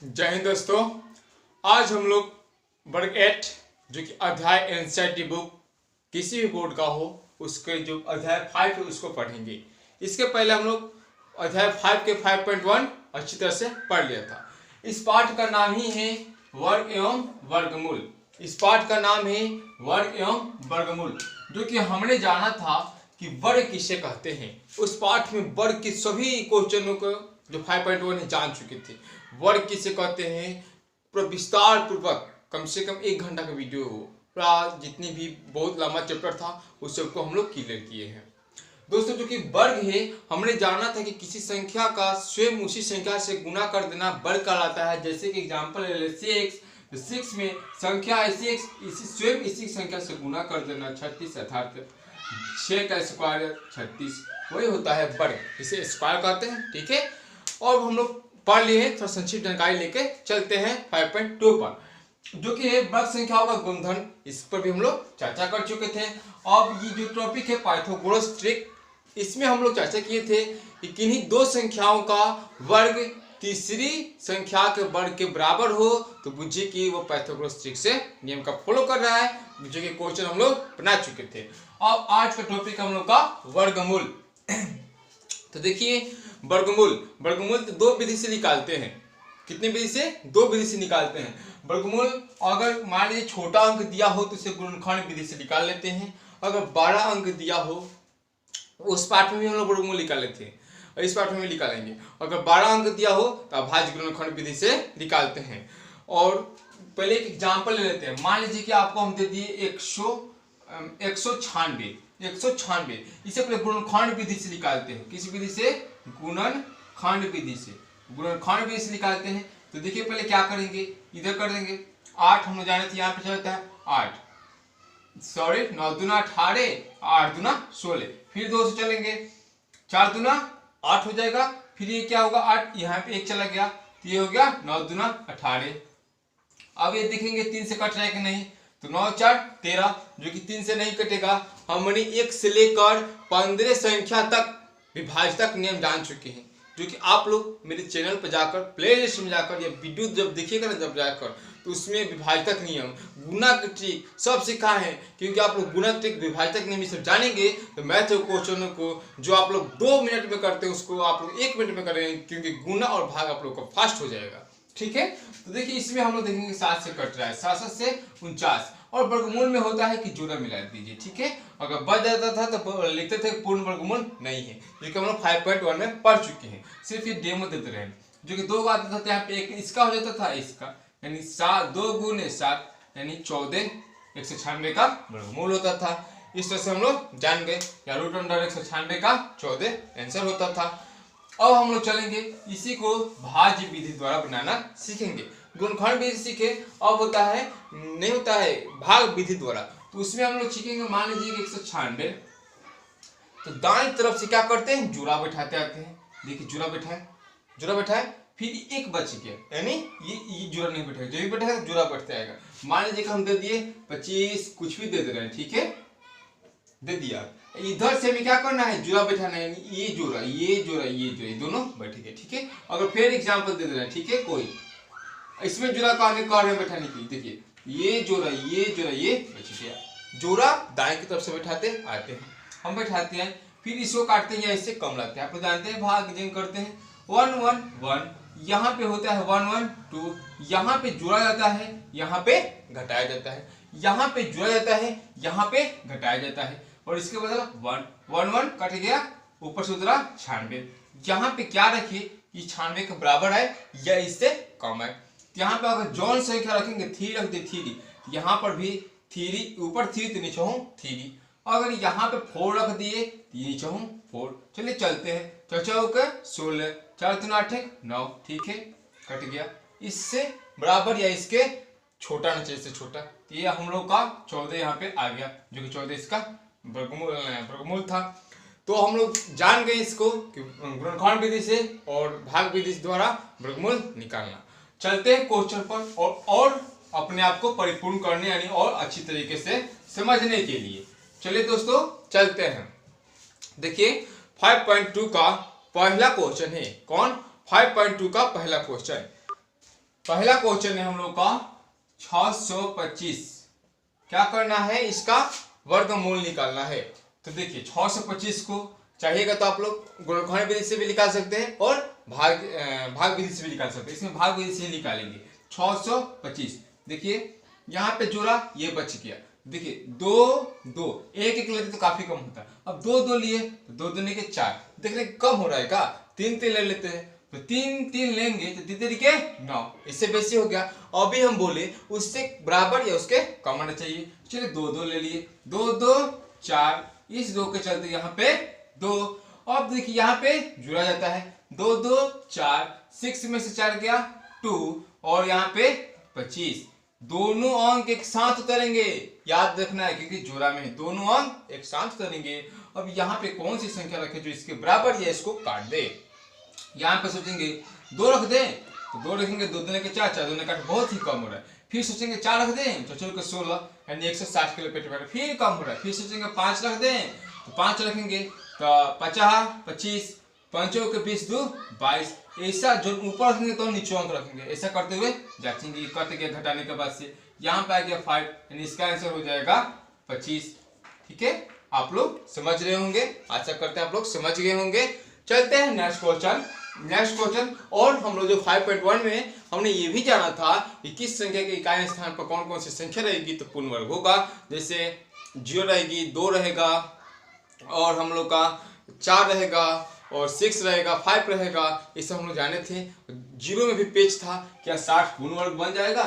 जय हिंद दोस्तों। आज हम लोग वर्ग 8 जो कि अध्याय एनसीईआरटी बुक किसी भी बोर्ड का हो उसके जो अध्याय 5 है उसको पढ़ेंगे। इसके पहले हम लोग अध्याय 5 के 5.1 अच्छी तरह से पढ़ लिया था। इस पाठ का नाम ही है वर्ग एवं वर्गमूल। इस पाठ का नाम है वर्ग एवं वर्गमूल, जो कि हमने जाना था कि वर्ग किसे कहते हैं। उस पाठ में वर्ग के सभी क्वेश्चनों को जो 5.1 है जान चुके थे। वर्ग किसे कहते हैं पूरा विस्तार पूर्वक, कम से कम 1 घंटा का वीडियो हो, पूरा जितनी भी बहुत लंबा चैप्टर था उस सबको हम लोग क्लियर किए हैं। दोस्तों जो कि वर्ग है, हमने जाना था कि किसी संख्या का स्वयं उसी संख्या से गुना कर देना वर्ग कहलाता है। जैसे कि एग्जाम्पल ले लें 6 में संख्या है 6, इसी स्वयं इसी संख्या से गुना कर देना 36, अर्थात 6 का स्क्वायर 36, वही होता है वर्ग, इसे स्क्वायर कहते हैं। ठीक है, और हम लोग पढ़ लिए हैं, थोड़ा संक्षिप्त जानकारी लेके चलते हैं 5.2 पर, जो कि है वर्ग संख्याओं का गुणधन। इस पर भी हम लोग चर्चा कर चुके थे। अब ये जो टॉपिक है पाइथागोरस ट्रिक, इसमें हम लोग चर्चा किए थे कि किन्हीं दो संख्याओं का वर्ग तीसरी संख्या के वर्ग के बराबर हो तो बुझिए कि वो पाइथागोरस ट्रिक से नियम का फॉलो कर रहा है, जो कि क्वेश्चन हम लोग बना चुके थे। अब आज का टॉपिक हम लोग का वर्गमूल। तो देखिए वर्गमूल तो दो विधि से निकालते हैं। कितने विधि से? दो विधि से निकालते हैं वर्गमूल। अगर मान लीजिए छोटा अंक दिया हो तो इसे गुणनखंड विधि से निकाल लेते हैं। अगर बड़ा अंक दिया हो, उस पाठ में भी हम लोग वर्गमूल निकाल लेते हैं और इस पाठ में भी निकालेंगे। अगर बड़ा अंक दिया हो तो अभाज्य गुणनखंड विधि से निकालते हैं। और पहले एक एग्जाम्पल ले लेते हैं। मान लीजिए कि आपको हम दे दिए 196, इसे पहले गुणनखंड विधि से निकालते हैं। किस विधि से? गुणनखंड विधि से। गुणनखंड विधि से निकालते हैं। तो देखिए पहले क्या करेंगे, इधर कर देंगे 8, हम लोग जाने थे यहाँ पे चलता है 8, सॉरी 9 दूना 18, 8 दूना 16, फिर 2 से चलेंगे 4 दूना 8 हो जाएगा, फिर ये क्या होगा 8, यहाँ पे 1 चला गया तो ये हो गया 9 दूना 18। अब ये देखेंगे 3 से कट रहा है कि नहीं, तो 9 4 13, जो कि 3 से नहीं कटेगा। हमने 1 से लेकर 15 संख्या तक विभाजक नियम जान चुके हैं, जो कि आप लोग मेरे चैनल पर जाकर प्लेलिस्ट में जाकर या वीडियो जब देखिएगा ना, जब जाकर तो उसमें विभाजक नियम, गुणा की ट्रिक सब सिखाए हैं। क्योंकि आप लोग गुणा ट्रिक विभाजक नियम सब जानेंगे तो मैथ क्वेश्चनों को जो आप लोग 2 मिनट में करते हैं उसको आप लोग 1 मिनट में करेंगे, क्योंकि गुणा और भाग आप लोग का फास्ट हो जाएगा। ठीक है, तो देखिए इसमें हम लोग देखेंगे 7 से कट रहा है, 7 से 49, और वर्गमूल में होता है कि जोड़ा मिला दीजिए। ठीक है, अगर बच जाता था तो लिखते थे पूर्ण वर्गमूल नहीं है, जो कि हम लोग 5.1 में पढ़ चुके हैं। सिर्फ ये डेमो देते रहे, जो कि 2 का आता था, यहाँ पे एक इसका हो जाता था, इसका यानी 2 गुने 7 यानी 14 196 का वर्गमूल होता था। इस तरह से हम लोग जान गए, या रूट अंडर 196 का 14 आंसर होता था। अब हम लोग चलेंगे इसी को भाज्य विधि द्वारा बनाना सीखेंगे। गुणनखंड विधि सीखे, अब होता है नहीं होता है भाग विधि द्वारा, तो उसमें हम लोग सीखेंगे। मान लीजिए 196, तो दाएं तरफ से क्या करते हैं, जोड़ा बैठाते आते हैं। देखिए जोड़ा बैठाए, फिर एक बच गया, यानी ये जोड़ा नहीं बैठेगा, जो भी बैठेगा जोड़ा बैठता आएगा। मान लीजिए कि हम दे दिए 25, कुछ भी दे दे रहे हैं, ठीक है, दे दिया। इधर से हमें क्या करना है, जोड़ा बैठाना है, ये जोड़ा ये दोनों बैठेंगे। ठीक है, अगर फिर एग्जांपल दे देना, ठीक है, कोई इसमें जोड़ा कार्य बैठाने की, देखिए ये जोड़ा ये बच गया। जोड़ा दाएं की तरफ से बैठाते आते हैं, हम बैठाते हैं, फिर इसको काटते हैं या इससे कम लाते हैं। आप लोग जानते हैं भाग जिन करते हैं 1 1 1, यहाँ पे होता है 1 1 2, यहाँ पे जोड़ा जाता है, यहाँ पे घटाया जाता है, यहाँ पे जोड़ा जाता है, यहाँ पे घटाया जाता है, और इसके बदला 1 1 1 कट गया, ऊपर से उतरा 96। यहाँ पे क्या रखिए, ये 96 के बराबर है या इससे कम है। यहाँ पे अगर जौन संख्या रखेंगे 3 रख दे 3, यहाँ पर भी 3, ऊपर 3 तो नीचे हूँ 3। अगर यहाँ पे 4 रख दिए तो नीचे हूँ 4। चलिए चलते हैं, 4 चौके 16, 4 दूना 8 9, ठीक है, कट गया। इससे बराबर या इसके छोटा नीचे से छोटा, तो ये हम लोग का 14 यहाँ पे आ गया, जो कि 14 इसका वर्गमूल था। तो हम लोग जान गए इसको कि गुणनखंड विधि से और भाग विधि द्वारा वर्गमूल निकालना। चलते हैं क्वेश्चन पर, और अपने आप को परिपूर्ण करने यानी और अच्छी तरीके से समझने के लिए। चलिए दोस्तों चलते हैं। देखिए 5.2 का पहला क्वेश्चन है, कौन? 5.2 का पहला क्वेश्चन। पहला क्वेश्चन है हम लोग का 625। क्या करना है, इसका वर्गमूल निकालना है। तो देखिए 625 को चाहिएगा तो आप लोग गुणनखंड विधि से भी निकाल सकते हैं और भाग विधि से भी निकाल सकते हैं। इसमें भाग विधि से ही निकालेंगे। 625 देखिए यहाँ पे जोड़ा, ये बच गया। देखिए 2 2 एक एक लेते तो काफी कम होता है। अब 2 2 लिए तो 2 दूनी के 4, देख रहे कम हो रहा है का, 3 3 ले लेते हैं तो 3 3 लेंगे तो 3 3 के 9, इससे बेसी हो गया। अभी हम बोले उससे बराबर या उसके कम होना चाहिए। चलिए 2 2 ले लिए, 2 2 4, इस 2 के चलते यहाँ पे 2। अब देखिए यहाँ पे जुड़ा जाता है 2 2 4, 6 में से 4 गया 2 और यहाँ पे 25। दोनों अंक एक साथ उतरेंगे, याद रखना है क्योंकि जोड़ा में दोनों अंक एक साथ उतरेंगे। अब यहाँ पे कौन सी संख्या रखे जो इसके बराबर या इसको काट दे। यहाँ पे सोचेंगे 2 रख दें तो 2 रखेंगे, 2 दूनी के 4, 4 दूनी का 8, बहुत ही कम हो रहा है। फिर सोचेंगे 4 रख दें तो 4 के 16 यानी 160 किलो पेट, फिर कम हो रहा है। फिर सोचेंगे 5 रख दें तो 5 रखेंगे तो 50 25, 5 के 20 2 22। ऐसा जो ऊपर रखेंगे तो नीचे अंक रखेंगे, ऐसा करते हुए जांचेंगे। कट गया घटाने के बाद से, यहाँ पे आ गया 5 यानी इसका आंसर हो जाएगा 25। ठीक है, आप लोग समझ रहे होंगे, आशा करते हैं आप लोग समझ गए होंगे। चलते हैं नेक्स्ट क्वेश्चन। और हम लोग जो 5.1 में हमने ये भी जाना था कि किस संख्या के इकाई स्थान पर कौन कौन सी संख्या रहेगी तो पूर्ण वर्ग होगा। जैसे 0 रहेगी, 2 रहेगा और हम लोग का 4 रहेगा और 6 रहेगा, 5 रहेगा, ये सब हम लोग जाने थे। 0 में भी पेच था, क्या 60 पूर्ण वर्ग बन जाएगा,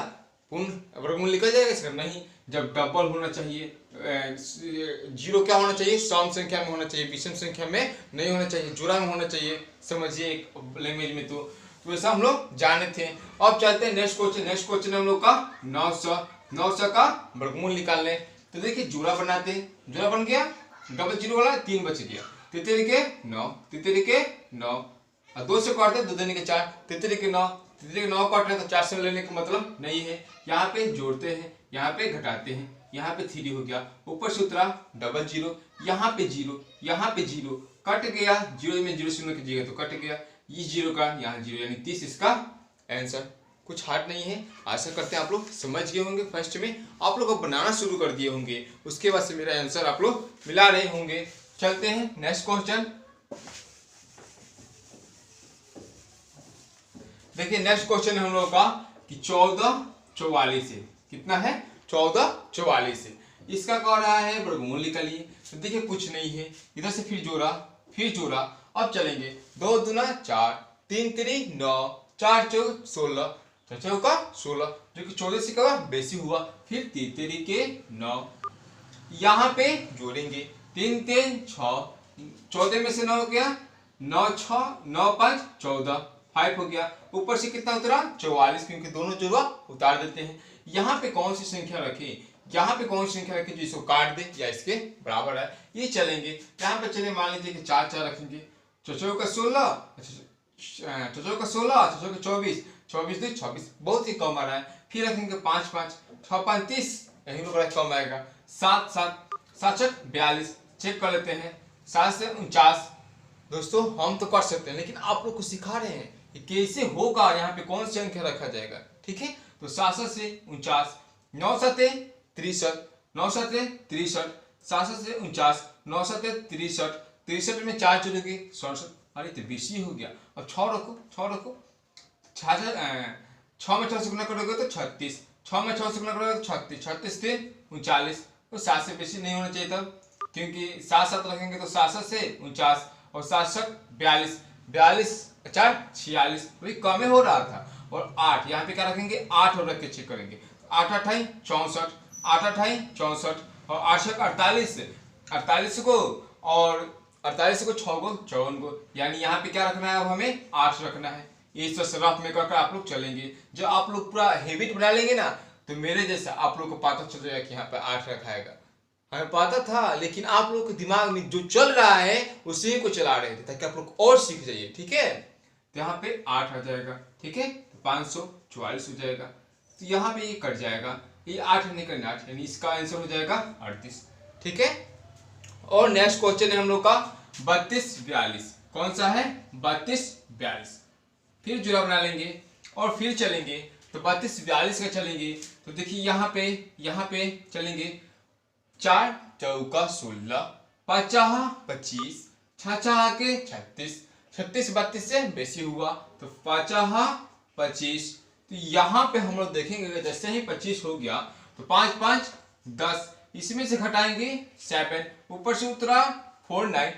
पूर्ण वर्गमूल निकल जाएगा इसका? नहीं, जब डबल होना चाहिए। 0 क्या होना चाहिए, सम संख्या में होना चाहिए, विषम संख्या में नहीं होना चाहिए, जोड़ा में होना चाहिए। समझिए एक लैंग्वेज में तो ऐसा हम लोग जाने थे। अब चलते हैं नेक्स्ट क्वेश्चन हम लोग का 900 का वर्गमूल निकालने। तो देखिए जोड़ा बनाते हैं, जोड़ा बन गया, डबल 0 वाला 3 बच गया, 3 के 9, 3 के 9 और 2 से काटते 2 दूनी के 4, 3 के 9, 3 के 9 काट रहे तो 4 से लेने का मतलब नहीं है। यहाँ पे जोड़ते हैं, यहाँ पे घटाते हैं, यहाँ पे 3 हो गया, ऊपर से उतरा डबल 0, यहाँ पे 0, यहाँ पे 0 कट गया, 0 में 0 शून्य की जगह तो कट गया, ये 0 का यहाँ 0 यानी 30 इसका आंसर। कुछ हार्ड नहीं है, आशा करते हैं आप लोग समझ गए होंगे। फर्स्ट में आप लोग बनाना शुरू कर दिए होंगे, उसके बाद से मेरा आंसर आप लोग मिला रहे होंगे। चलते हैं नेक्स्ट क्वेश्चन। देखिए नेक्स्ट क्वेश्चन है हम लोगों का कि 1444 से कितना है, 1444 से इसका कह रहा है वर्गमूल निकालिए। तो देखिए कुछ नहीं है, इधर से फिर जोड़ा। अब चलेंगे 2 दूना 4, 3 3 9, 4 4 16, 4 4 का 16 जो कि 14 से का बेसी हुआ। फिर 3 3 के 9, यहाँ पे जोड़ेंगे 3 3 6, 14 में से 9 हो गया, 9 6 9 5 14, 5 हो गया। ऊपर से कितना उतरा 44, क्योंकि दोनों जोड़ा उतार देते हैं। यहाँ पे कौन सी संख्या रखें, यहाँ पे कौन सी संख्या रखें जो इसको काट दे या इसके बराबर है, ये चलेंगे। यहाँ पे चले मान लीजिए कि 4 4 रखेंगे, 4 का 16, 4 का 16, 4 का 24, 24 2 26, बहुत ही कम आ रहा है। फिर रखेंगे 5 5, 6 5 30, यही में बड़ा कम आएगा। 7 7 7 42, चेक कर लेते हैं, 7 से 49। दोस्तों हम तो कर सकते हैं, लेकिन आप लोग को सिखा रहे हैं कि कैसे होगा, यहाँ पे कौन सी संख्या रखा जाएगा। ठीक है, तो 7 से 49, 9 7 63, 9 7 63, 7 से 49, 9 7 63, 63 में 4 जोड़ेंगे 67, अरे तो 20 ही हो गया। अब 6 रखो, 6 में 6 से गुना करोगे तो 36, 6 में 6 से गुना करोगे तो 36, 36 से 39, तो 7 से बेसी नहीं होना चाहिए तब, क्योंकि 7 7 रखेंगे तो 7 से 49 और 7 7 42, 42 4 46, वही कम हो रहा था। और 8 यहाँ पे क्या रखेंगे, 8 और रख के चेक करेंगे, 8 8 64, 8 8 64 और 8 48, 48 को और 48 को 6 को 54 को, यानी यहाँ पे क्या रखना है, अब हमें 8 रखना है। इस तरह से रफ में करके आप लोग चलेंगे। जब आप लोग पूरा हैबिट बना लेंगे ना, तो मेरे जैसा आप लोग को पता चल जाएगा कि यहाँ पे 8 रखाएगा। हमें पता था, लेकिन आप लोग के दिमाग में जो चल रहा है उसी को चला रहे थे, ताकि आप लोग और सीख जाइए। ठीक है, तो यहाँ पे 8 आ जाएगा। ठीक है, 544 हो जाएगा। तो यहाँ पे ये कट जाएगा, ये 8 नहीं करना 8, यानी इसका आंसर हो जाएगा 38। ठीक है, और नेक्स्ट क्वेश्चन है हम लोग का 32 42। कौन सा है, 32 42। फिर जुड़ा बना लेंगे और फिर चलेंगे। तो 32 42 का चलेंगे तो देखिए यहाँ पे चलेंगे 4 चौका 16, 5 25, 6 के 36, 36 32 से बेसी हुआ तो 5 25। तो यहाँ पे हम लोग देखेंगे जैसे ही 25 हो गया तो 5 5 10, इसमें से घटाएंगे 7, ऊपर से उतरा 49,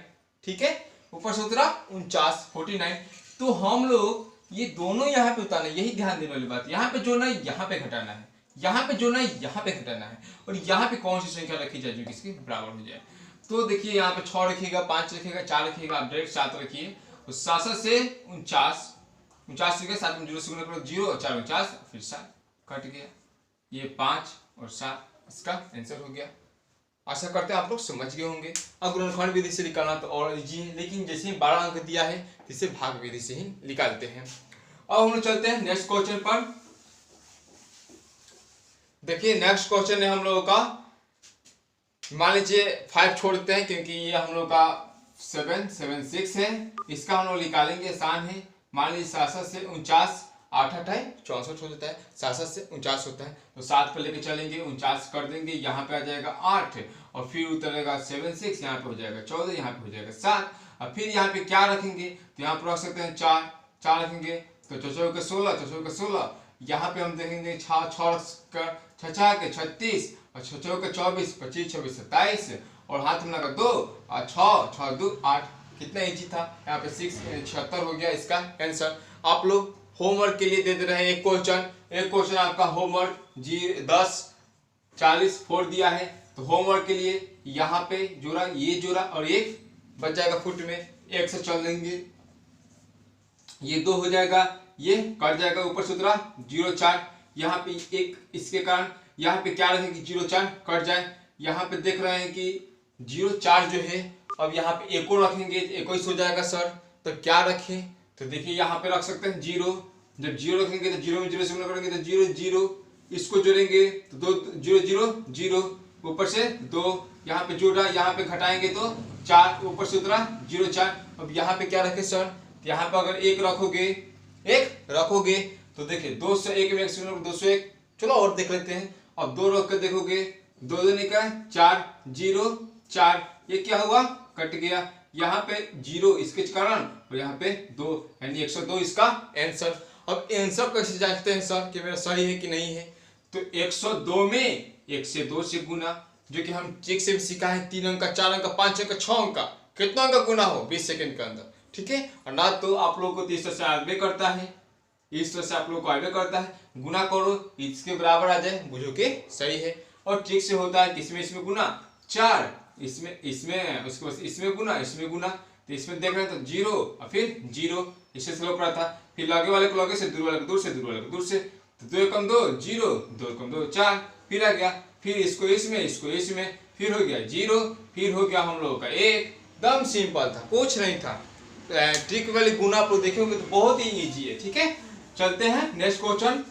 ठीक है, ऊपर से उतरा 49 49। तो हम लोग ये दोनों यहाँ पे उतारना, यही ध्यान देने वाली बात, यहाँ पे जोड़ना है, यहाँ पे घटाना है, यहाँ पे जोड़ना है, यहाँ पे घटाना है, और यहाँ पे कौन सी संख्या रखी जाए जो किसके बराबर हो जाए। तो देखिए यहाँ पे 6 रखिएगा, 5 रखिएगा, 4 रखिएगा, आप डायरेक्ट 7 रखिए। तो 7 से 49, 49 रखिए, 7 में 0 से गुणा करो 0 और 4 49, फिर 7 कट गया, ये 5 और 7 इसका आंसर हो गया। आशा करते हैं आप लोग समझ गए होंगे। अब गुणनखंड विधि से निकालना तो और इजी है, लेकिन जैसे ही 12 अंक दिया है इसे भाग विधि से ही निकालते हैं। अब हम लोग चलते हैं नेक्स्ट क्वेश्चन पर। देखिए नेक्स्ट क्वेश्चन है हम लोगों का, मान लीजिए 5 छोड़ते हैं क्योंकि ये हम लोग का 7 7 6 है, इसका हम लोग निकालेंगे, आसान है। मान लीजिए 7 से 49, 8 8 64 हो जाता है, 7 से 49 होता है, तो 7 पे लेके चलेंगे, 49 कर देंगे, यहाँ पे आ जाएगा 8 और फिर उतरेगा 7 6, यहाँ पे हो जाएगा 14, यहाँ पे हो जाएगा 7, और फिर यहाँ पे क्या रखेंगे तो यहाँ पे रख सकते हैं 4 4 रखेंगे तो 4 के 16, 4 के 16, यहाँ पे हम देखेंगे 6 के 36 और 6 के 24, 25 26 27, और हाथ में लगा 2 और 6 6 2 8, कितना इजी था। यहाँ पे 6 76 हो गया इसका आंसर। आप लोग होमवर्क के लिए दे रहे हैं एक क्वेश्चन आपका होमवर्क 10 40 4 दिया है, तो होमवर्क के लिए यहाँ पे जोड़ा, ये जोड़ा और एक बच जाएगा फुट में, एक से चल देंगे, ये 2 हो जाएगा, ये कट जाएगा, ऊपर से उतरा 0 4, यहाँ पे एक इसके कारण यहाँ पे क्या रखें कि 0 4 कट जाए, यहाँ पे देख रहे हैं कि 0 4 जो है, अब यहाँ पे एको रखेंगे 21 हो जाएगा सर, तो क्या रखें तो देखिए यहाँ पे रख सकते हैं 0, जब 0 रखेंगे तो 0 में 0 से गुणा करेंगे तो 0 0, इसको जोड़ेंगे तो 2 0 0 0, ऊपर से 2, यहाँ पे जोड़ा, यहाँ पे घटाएंगे तो 4, ऊपर से उतरा 0 4। अब यहाँ पे क्या रखे सर, यहाँ पे अगर 1 रखोगे तो देखिए 2 से 1 में 201, चलो और देख लेते हैं। अब 2 रख कर देखोगे, 2 देने का 4 0 4, ये क्या हुआ कट गया, यहाँ पे 0 इसके कारण और यहाँ पे 2, यानी 102 इसका आंसर। अब आंसर कैसे जांचते हैं सर कि मेरा सही है कि नहीं है, तो 102 में 1 से 2 से गुना, जो कि हम चेक से भी सीखा है, 3 अंक का, 4 अंक का, 5 अंक का, 6 अंक का, कितना अंक का गुना हो 20 सेकंड के अंदर, ठीक है। और ना तो आप लोगों को इस तरह से आगे करता है, इस तरह से आप लोग को आगे करता है, गुना करो इसके बराबर आ जाए, बुझो के सही है। और ट्रिक से होता है किसमें, इसमें गुना 4, इसमें उसके बाद इसमें गुना, तो इसमें देख रहे हैं तो 0 और फिर 0, इससे स्लो पड़ा था, फिर लगे वाले को लगे से, दूर वाले को दूर से, दूर वाले को दूर से, तो 2 कम 2 0, 2 कम 2 4, फिर आ गया, फिर इसको इसमें, फिर हो गया 0, फिर हो गया हम लोगों का 1, एकदम सिंपल था, कुछ नहीं था। ट्रिक वाली गुना आप लोग देखे होंगे तो बहुत ही इजी है, ठीक है। चलते हैं नेक्स्ट क्वेश्चन,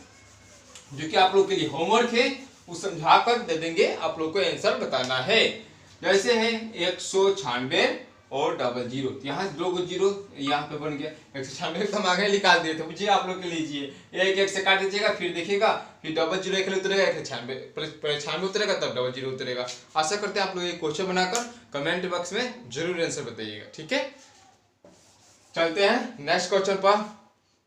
जो कि आप लोग के लिए होमवर्क है, वो समझा कर दे देंगे, आप लोग को आंसर बताना है। जैसे है 196 और 00, यहाँ 2 0 यहाँ पे बन गया 196, तो हम आगे निकाल दिए थे, बुझिए आप लोग के लीजिए, 1 1 से काट दीजिएगा, फिर देखिएगा, फिर 00 एक उतरेगा, 196 उतरेगा, तब 00 उतरेगा। आशा करते हैं आप लोग ये क्वेश्चन बनाकर कमेंट बॉक्स में जरूर आंसर बताइएगा, ठीक है। चलते हैं नेक्स्ट क्वेश्चन पर।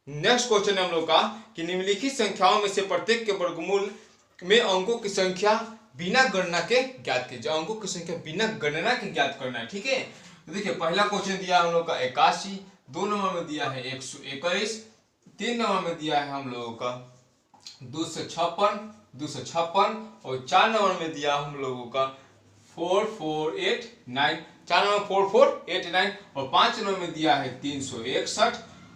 नेक्स्ट क्वेश्चन है हम लोग का कि निम्नलिखित संख्याओं में से प्रत्येक के वर्गमूल में अंकों की संख्या बिना गणना के ज्ञात कीजिए। अंकों की संख्या बिना गणना के ज्ञात करना है, ठीक है। तो देखिए पहला क्वेश्चन दिया हम लोग का 81, 2 नंबर में दिया है 121, 3 नंबर में दिया है हम लोगों का 256 और 4 नंबर में दिया हम लोगों का 4489, 4 नंबर 4489 और 5 नंबर में दिया है 361,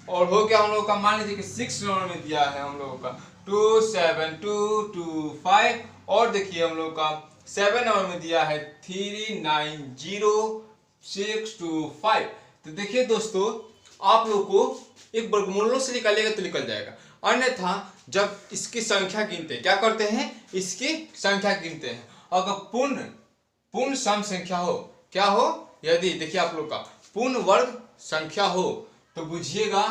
और हो गया हम लोगों का, मान लीजिए कि 6 नंबर में दिया है हम लोगों का 27225, और देखिए हम लोग का 7 नंबर में दिया है 390625। तो देखिए दोस्तों, आप लोग को एक वर्गमूलों से निकालेगा तो निकल जाएगा, अन्यथा जब इसकी संख्या गिनते हैं क्या करते हैं, इसकी संख्या गिनते हैं। अगर पूर्ण सम संख्या हो, क्या हो, यदि देखिए आप लोग का पूर्ण वर्ग संख्या हो तो बुझिएगा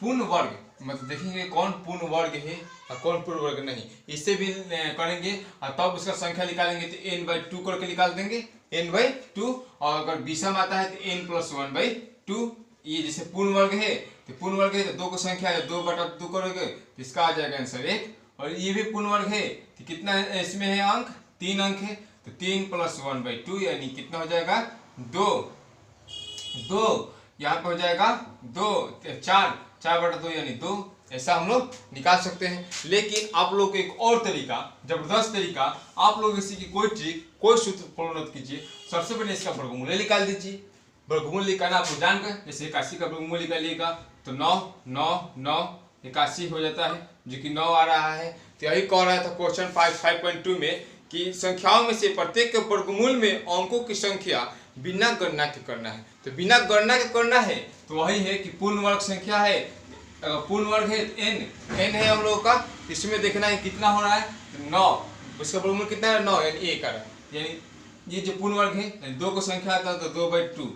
पूर्ण वर्ग मतलब देखेंगे कौन पूर्ण वर्ग है और कौन पूर्ण वर्ग नहीं, इससे भी करेंगे और तब उसका संख्या निकालेंगे तो n/2 करके निकाल देंगे n/2। और अगर विषम आता है तो n+1/2। ये जैसे पूर्ण वर्ग है तो पूर्ण वर्ग है तो 2 को संख्या है 2/2 करोगे तो इसका आ जाएगा आंसर 1। और ये भी पूर्ण वर्ग है तो कितना इसमें है अंक, 3 अंक है तो 3 + 1/2 यानी कितना हो जाएगा 2। यहाँ पे हो जाएगा 2, 4/2 यानी 2। ऐसा हम लोग निकाल सकते हैं। लेकिन आप लोग को एक और तरीका, जबरदस्त तरीका, आप लोग इसी की कोई ट्रिक, कोई सूत्र फॉलो मत कीजिए। सबसे पहले इसका वर्गमूल निकाल दीजिए। वर्गमूल निकालना आपको जानकर, जैसे 81 का वर्गमूल निकालिएगा तो 9 9 9 81 हो जाता है, जो कि 9 आ रहा है। तो यही कह रहा था क्वेश्चन 5.2 में कि संख्याओं में से प्रत्येक के वर्गमूल में अंकों की संख्या बिना गणना के करना है। तो बिना गणना के करना है तो वही है कि पूर्ण वर्ग संख्या है, पूर्ण वर्ग है n है हम लोगों का, इसमें देखना है कितना हो रहा है 9, उसका वर्गमूल कितना है 9 यानी 1 आ रहा है। यानी ये जो पूर्ण वर्ग है 2 को संख्या आता है तो 2/2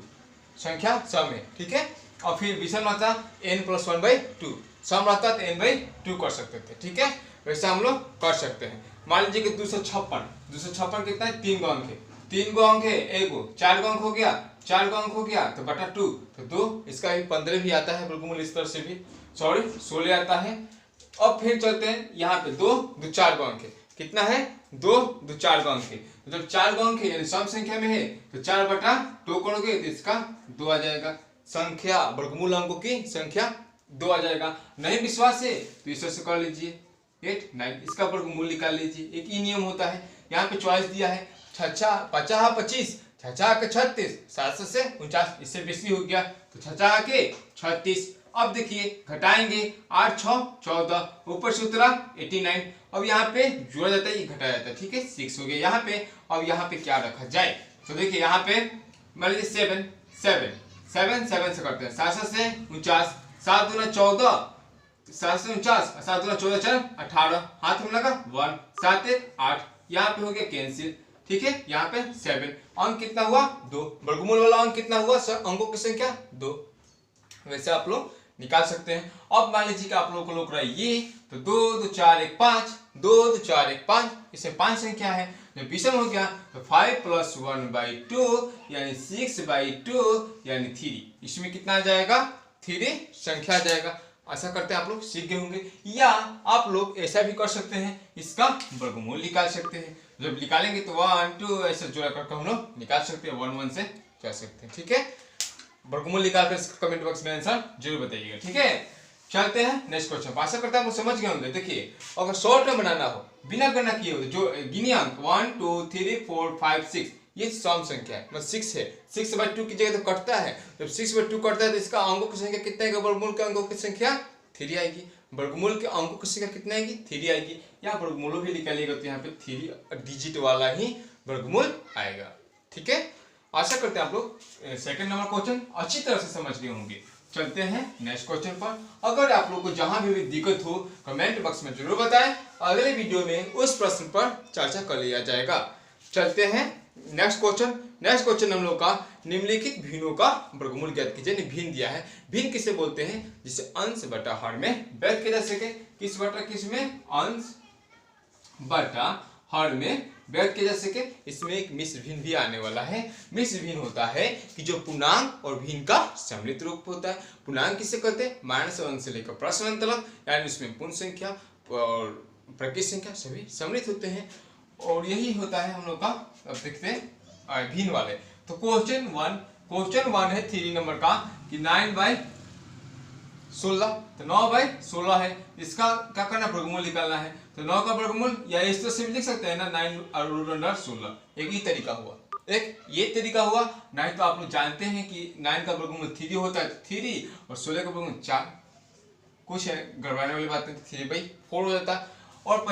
संख्या सम है, ठीक है। और फिर विषम आता n+1/2, सम रहता तो n/2 कर सकते थे, ठीक है। वैसे हम लोग कर सकते हैं। मान लीजिए कि 256 कितना है 3 अंक है, 3 अंक है, 4 अंक हो गया, 4 अंक हो गया तो बटा 2 तो 2, इसका भी 15 भी आता है वर्गमूल, इस तरह से भी 16 आता है। अब फिर चलते हैं यहाँ पे 2 2 4 अंक है, कितना है 2 2 4 अंक है। तो जब 4 अंक है यानी सम संख्या में है तो 4/2 करोगे तो इसका 2 आ जाएगा। संख्या वर्गमूल अंकों की संख्या 2 आ जाएगा। नहीं विश्वास है तो इस तरह से कर लीजिए 8 9, इसका वर्गमूल निकाल लीजिए। एक ही नियम होता है। यहाँ पे चॉइस दिया है 50 25 6 के 36 7 से 49, इससे बेसी हो गया तो 6 के 36। अब देखिए घटाएंगे 8 6 14, ऊपर से उतरा 89। अब यहाँ पे जोड़ा जाता है, ये घटाया जाता है, ठीक है 6 हो गया यहाँ पे। अब यहाँ पे क्या रखा जाए तो देखिए यहाँ पे मान लीजिए 7 से करते हैं, 7 से 49, 7 दूना 14, 7 से 49, 7 दूना 14 4 18, हाथ में लगा 1, 7 1 8, यहाँ पे हो गया कैंसिल, ठीक है। यहाँ पे 7, अंक कितना हुआ 2, वर्गमूल वाला अंक कितना हुआ सर, अंकों की संख्या 2। वैसे आप लोग निकाल सकते हैं। अब मान लीजिए कि आप लोगों को लोग रहा है ये तो 2 2 4 1 5, 2 2 4 1 5, इसमें 5 संख्या है। जब विषम हो गया तो 5 + 1/2 यानी 6/2 यानी 3, इसमें कितना आ जाएगा 3 संख्या आ जाएगा। ऐसा करते हैं आप लोग सीख गए होंगे। या आप लोग ऐसा भी कर सकते हैं, इसका वर्गमूल निकाल सकते हैं। जब निकालेंगे तो 1 2 ऐसे जोड़ा करके हम लोग निकाल सकते हैं, 1 1 से जा सकते हैं, ठीक है। वर्गमूल निकाल कर कमेंट बॉक्स में आंसर जरूर बताइएगा, ठीक है। चलते हैं नेक्स्ट क्वेश्चन। आशा करता है आप समझ गए होंगे। देखिए अगर शॉर्ट में बनाना हो बिना गणना किए हो जो गिने अंक 1 2 3 4 5 6, ये सम संख्या है, मतलब 6 है, 6/2 की जगह तो कटता है। जब 6/2 कटता है तो इसका अंकों की संख्या कितना आएगा, वर्गमूल के अंकों की संख्या 3 आएगी। वर्गमूल के अंकों की संख्या कितना आएगी 3 आएगी। या वर्गमूल भी निकालिएगा तो यहाँ पे 3 डिजिट वाला ही वर्गमूल आएगा, ठीक है। आशा करते हैं आप लोग सेकंड नंबर क्वेश्चन अच्छी तरह से समझ गए होंगे। चलते हैं नेक्स्ट क्वेश्चन पर। अगर आप लोग को जहां भी दिक्कत हो कमेंट बॉक्स में जरूर बताएं, अगले वीडियो में उस प्रश्न पर चर्चा कर लिया जाएगा। चलते हैं नेक्स्ट क्वेश्चन। नेक्स्ट क्वेश्चन हम लोग का निम्नलिखित भिन्नों का वर्गमूल ज्ञात कीजिए। भिन्न दिया है, भिन्न किसे बोलते हैं, जिसे अंश बटा हर में व्यक्त किया जा सके। किस बटा किस में, अंश बटा हर में व्यक्त किया जा सके। इसमें एक मिश्र भिन्न भी आने वाला है। मिश्र भिन्न होता है कि जो पूर्णांक और भिन्न का सम्मिलित रूप होता है। पूर्णांक किसे कहते हैं, -1 से लेकर +1 तक, यानी उसमें पूर्ण संख्या और प्रकृत संख्या सभी सम्मिलित होते हैं। और यही होता है हम लोग का। अब देखते हैं भिन्न वाले। तो क्वेश्चन 1 है 3 नंबर का कि 9/16, तो 9/16 है। इसका क्या करना, वर्गमूल निकालना है। तो 9 का वर्गमूल या इस तरह से भी लिख सकते हैं ना, 9√16। एक ही तरीका हुआ, एक ये तरीका हुआ। नहीं तो आप लोग जानते हैं कि 9 का वर्गमूल 3 होता है, 3 और 16 का वर्गमूल 4। कुछ है गड़बड़ाने वाली बात नहीं, 3/4 हो जाता। और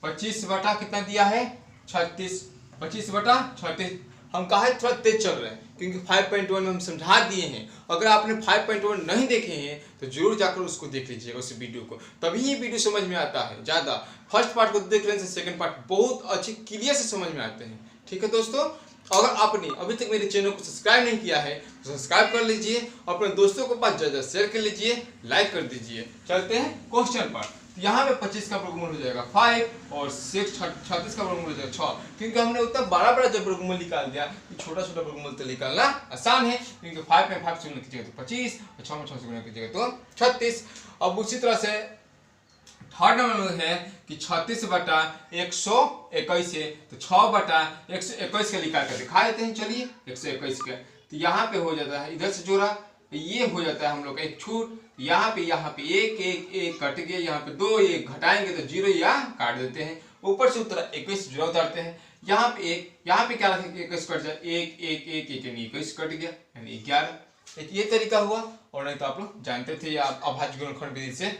25 बटा कितना दिया है 36, 25/36। हम कहा है थोड़ा तेज चल रहे हैं क्योंकि 5.1 में हम समझा दिए हैं। अगर आपने 5.1 नहीं देखे हैं तो जरूर जाकर उसको देख लीजिएगा, उस वीडियो को, तभी ये वीडियो समझ में आता है। ज़्यादा फर्स्ट पार्ट को देख लेने से सेकंड पार्ट बहुत अच्छी क्लियर से समझ में आते हैं, ठीक है दोस्तों। अगर आपने अभी तक मेरे चैनल को सब्सक्राइब नहीं किया है तो सब्सक्राइब कर लीजिए, अपने दोस्तों के पास ज़्यादा शेयर कर लीजिए, लाइक कर दीजिए। चलते हैं क्वेश्चन पर। तो यहाँ पे 25 का वर्गमूल हो जाएगा 5 और 36 का वर्गमूल हो जाएगा 6, क्योंकि हमने उतना बड़ा बड़ा जब वर्गमूल निकाल दिया कि छोटा छोटा वर्गमूल तो निकालना आसान है, क्योंकि 5 में 5 से गुणा कीजिएगा तो 25 और 6 में 6 से गुणा कीजिएगा तो 36। अब उसी तरह से थर्ड नंबर में है कि 36 बटा 121 है, तो 6 बटा 121 का निकाल कर दिखा देते हैं। चलिए 121 का तो यहाँ पे हो जाता है, इधर से जोड़ा ये हो जाता है हम लोग का एक छूट, यहाँ पे एक एक एक कट गया, यहाँ पे 2 एक घटाएंगे तो 0 यहाँ काट देते हैं, ऊपर से उत्तर 21 जोड़ा उतारते हैं, यहाँ पे एक, यहाँ पे क्या रखेंगे 21 कट जाए, एक एक एक एक यानी 21 कट गया यानी 11। एक ये तरीका हुआ, और नहीं तो आप लोग जानते थे आप अभाज्य गुणनखंड विधि से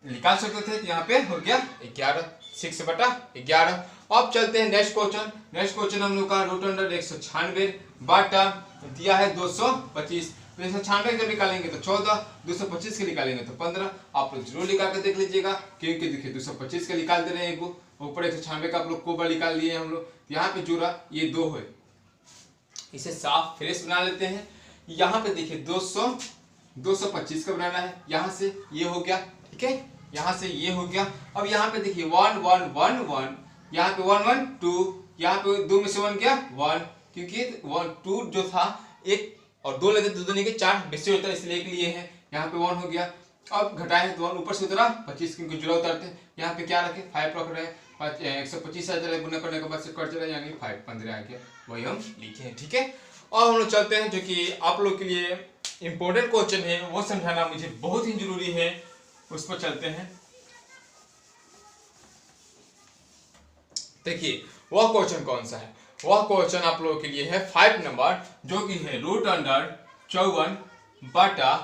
निकाल सकते थे। तो यहाँ पे हो गया 11, 6 बटा 11। अब चलते हैं नेक्स्ट क्वेश्चन। नेक्स्ट क्वेश्चन हम लोग का रूट अंडर 196 बटा दिया है 225, तो 196 जब निकालेंगे तो 14, 225 के निकालेंगे तो 15। आप लोग जरूर निकाल कर देख लीजिएगा, क्योंकि देखिए 225 का निकाल दे रहे हैं, ऊपर 196 का आप लोग कोबर निकाल लिए हम लोग, यहाँ पे जुड़ा ये 2 है, इसे साफ फ्रेश बना लेते हैं। यहाँ पे देखिए 225 का बनाना है, यहाँ से ये हो गया, ठीक है, यहाँ से ये हो गया। अब यहाँ पे देखिए 1 1 1 1, यहाँ पे 1 1 2, यहाँ पे 2 में से 1 गया 1, क्योंकि 1 2 जो था 1 और 2 लगे 2 2 के 4 बेसे होता है, इसलिए एक लिए हैं, यहाँ पे 1 हो गया। अब घटाए तो 1 ऊपर से उतरा 25, क्योंकि जुड़ा उतारते हैं, यहाँ पे क्या रखे 5 रख रहे हैं, 125 आ जाए, गुना करने के बाद से कट चला यानी 5 15 आ गया, वही हम लिखे हैं, ठीक है। और हम लोग चलते हैं, जो कि आप लोग के लिए इंपॉर्टेंट क्वेश्चन है, वो समझाना मुझे बहुत ही जरूरी है, उस पर चलते हैं। देखिए वह क्वेश्चन कौन सा है, वह क्वेश्चन आप लोगों के लिए है 5 नंबर, जो कि है रूट अंडर 54 बटा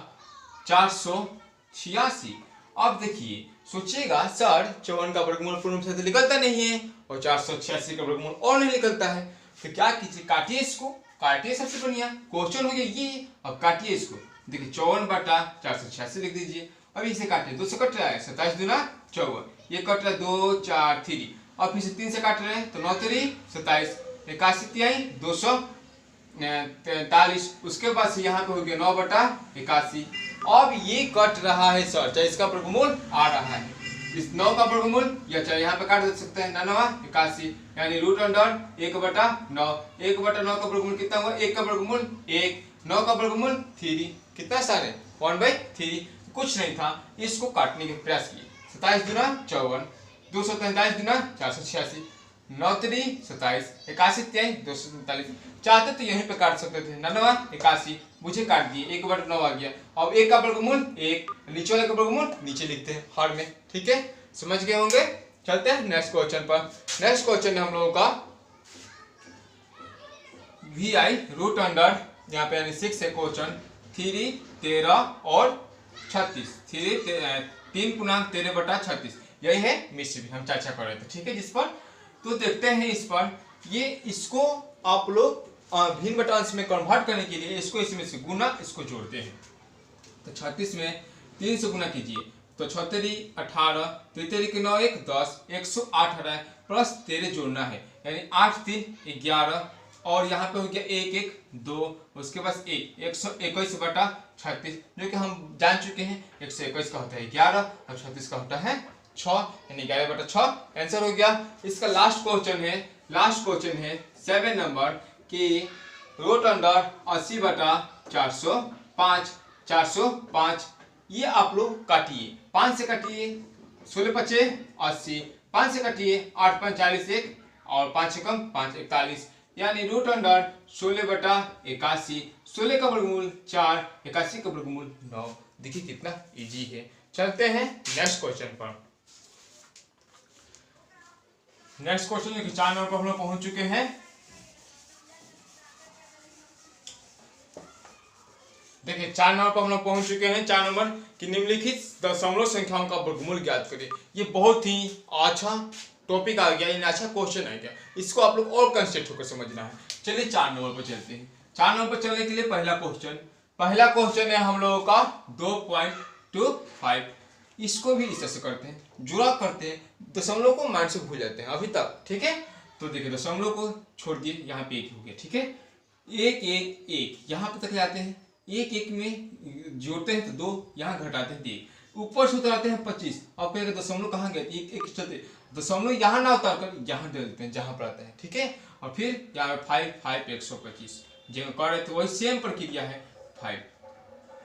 486। अब देखिए सोचिएगा सर 54 का वर्गमूल पूर्ण रूप से तो निकलता नहीं है, और 486 का वर्गमूल और नहीं निकलता है, तो क्या कीजिए काटिए इसको, काटिए सबसे बढ़िया क्वेश्चन हो गया ये। अब काटिए इसको, देखिए 54 बटा 486 लिख दीजिए। अब इसे काटिए, 2 से कट रहा है 27 दूना 54, ये कट रहा है 2 4 3, और फिर से 3 से काट रहे हैं तो 9 3 27, 81 तिहाई 243, उसके बाद से यहाँ पे हो गया 9 बटा 81। अब ये कट रहा है सर, चाहे इसका वर्गमूल आ रहा है, इस 9 का वर्गमूल, या चाहे यहाँ पे काट दे सकते हैं 9 81, यानी रूट अंडर 1 बटा 9, 1 बटा 9 का वर्गमूल कितना हुआ, 1 का वर्गमूल 1, 9 का वर्गमूल 3, कितना सारे 1/3, कुछ नहीं था, इसको काटने के प्रयास किए, 27 दूना 54, 243 दूना 486, 9 3 27, 81 तिहाई 243, चाहते तो यहीं पे काट सकते थे, 9 81 मुझे काट दिए, 1 बटा 9 आ गया। अब 1 का वर्गमूल 1, नीचे वाले का वर्गमूल नीचे लिखते हैं हर में, ठीक है, समझ गए होंगे। चलते हैं नेक्स्ट क्वेश्चन पर। नेक्स्ट क्वेश्चन है हम लोगों का VI रूट अंडर, यहाँ पे यानी 6 है क्वेश्चन, 3 13 और 36, 3 पूर्णांक 13 बटा 36, यही है मिश्र भी हम चर्चा कर रहे थे, ठीक है, जिस पर तो देखते हैं इस पर, ये इसको आप लोग भिन्न बटा अंश में कन्वर्ट करने के लिए इसको इसमें से गुना, इसको जोड़ते हैं। तो 36 में 3 से गुना कीजिए तो 36 18, 3 के 9 1 10, 108 है, प्लस 13 जोड़ना है, यानी 8 3 11, और यहाँ पे हो गया 1 1 2, उसके बाद 121 बटा 36, जो कि हम जान चुके हैं 121 का होता है 11 और 36 का होता है 6, यानी 11 बटा 6 आंसर हो गया। इसका लास्ट क्वेश्चन है 7 नंबर कि रूट अंडर 80 बटा 405, ये आप लोग काटिए, 5 से काटिए, 16 5 80, 5 से काटिए 8 5 41, और 5 से कम 5 41, यानी रूट अंडर 16 बटा 81, 16 का वर्गमूल 4, 81 का वर्गमूल 9। देखिए कितना इजी है। चलते हैं नेक्स्ट क्वेश्चन पर। नेक्स्ट क्वेश्चन में 4 नंबर पर हम लोग पहुंच चुके हैं। देखिए 4 नंबर पर हम लोग पहुंच चुके हैं। 4 नंबर की निम्नलिखित दशमलव संख्याओं का वर्गमूल ज्ञात करें। ये बहुत ही अच्छा टॉपिक आ गया, यानी अच्छा क्वेश्चन आ गया, इसको आप लोग और कंसेप्ट होकर समझना है। चलिए 4 नंबर पर चलते हैं। 4 नंबर पर चलने के लिए पहला क्वेश्चन है हम लोगों का 2.25। इसको भी इस तरह से करते हैं, जुड़ा करते हैं, दशमलव को माइंड से भूल जाते हैं अभी तक, ठीक है। तो देखिए दशमलव को छोड़ दिए, यहाँ पे 1 हो गया, ठीक है। 1 1 1 यहाँ पे तक लाते हैं, 1 1 में जोड़ते हैं तो 2, यहाँ घटाते हैं 1, ऊपर से उतराते हैं 25। अब कहेंगे दशमलव कहाँ गया, 1 1 चलते दशमलव यहाँ ना उतार कर यहाँ डाल देते हैं जहाँ पर आता है, ठीक है। और फिर यहाँ 5 5 125 जो कर रहे थे वही सेम प्रक्रिया है, 5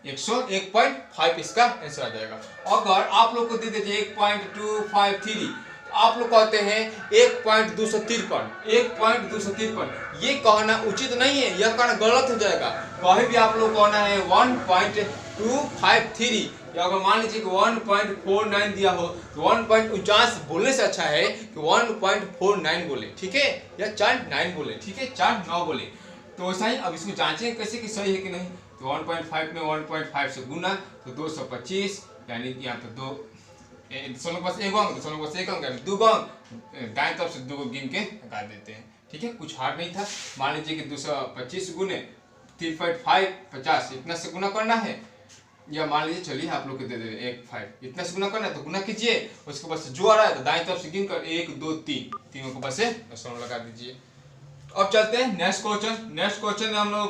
101.5 इसका आंसर आ जाएगा। अगर आप लोग को दे दीजिए 1.253, आप लोग कहते हैं 1.253, 1.253, ये कहना उचित नहीं है, यह कहना गलत हो जाएगा। कहीं भी आप लोग कहना है 1.253, या अगर मान लीजिए कि 1.49 दिया हो तो 1.49 बोलने से अच्छा है कि 1.49 बोले, ठीक है, या 49 बोले, ठीक है, 49 बोले। तो वैसा ही अब इसको जांचें कैसे कि सही है कि नहीं। तो 1.5 में 1.5 से गुना तो 225, यानी यहाँ पे 2 दशमलव बस 1 अंक, दशमलव बस 1 अंक यानी 2 अंक, दाएं तरफ से 2 को गिन के लगा देते हैं, ठीक है। कुछ हार्ड नहीं था। मान लीजिए कि 225 गुने 3.5 50 इतना से गुना करना है, या मान लीजिए चलिए आप लोग को दे दे 1.5 इतना से गुना करना है तो गुना कीजिए, उसके बाद जो आ रहा है तो दाएं तरफ से गिन कर 1 2 3 तीनों को बस दशमलव लगा दीजिए। अब चलते हैं नेक्स्ट क्वेश्चन। नेक्स्ट क्वेश्चन है हम लोगों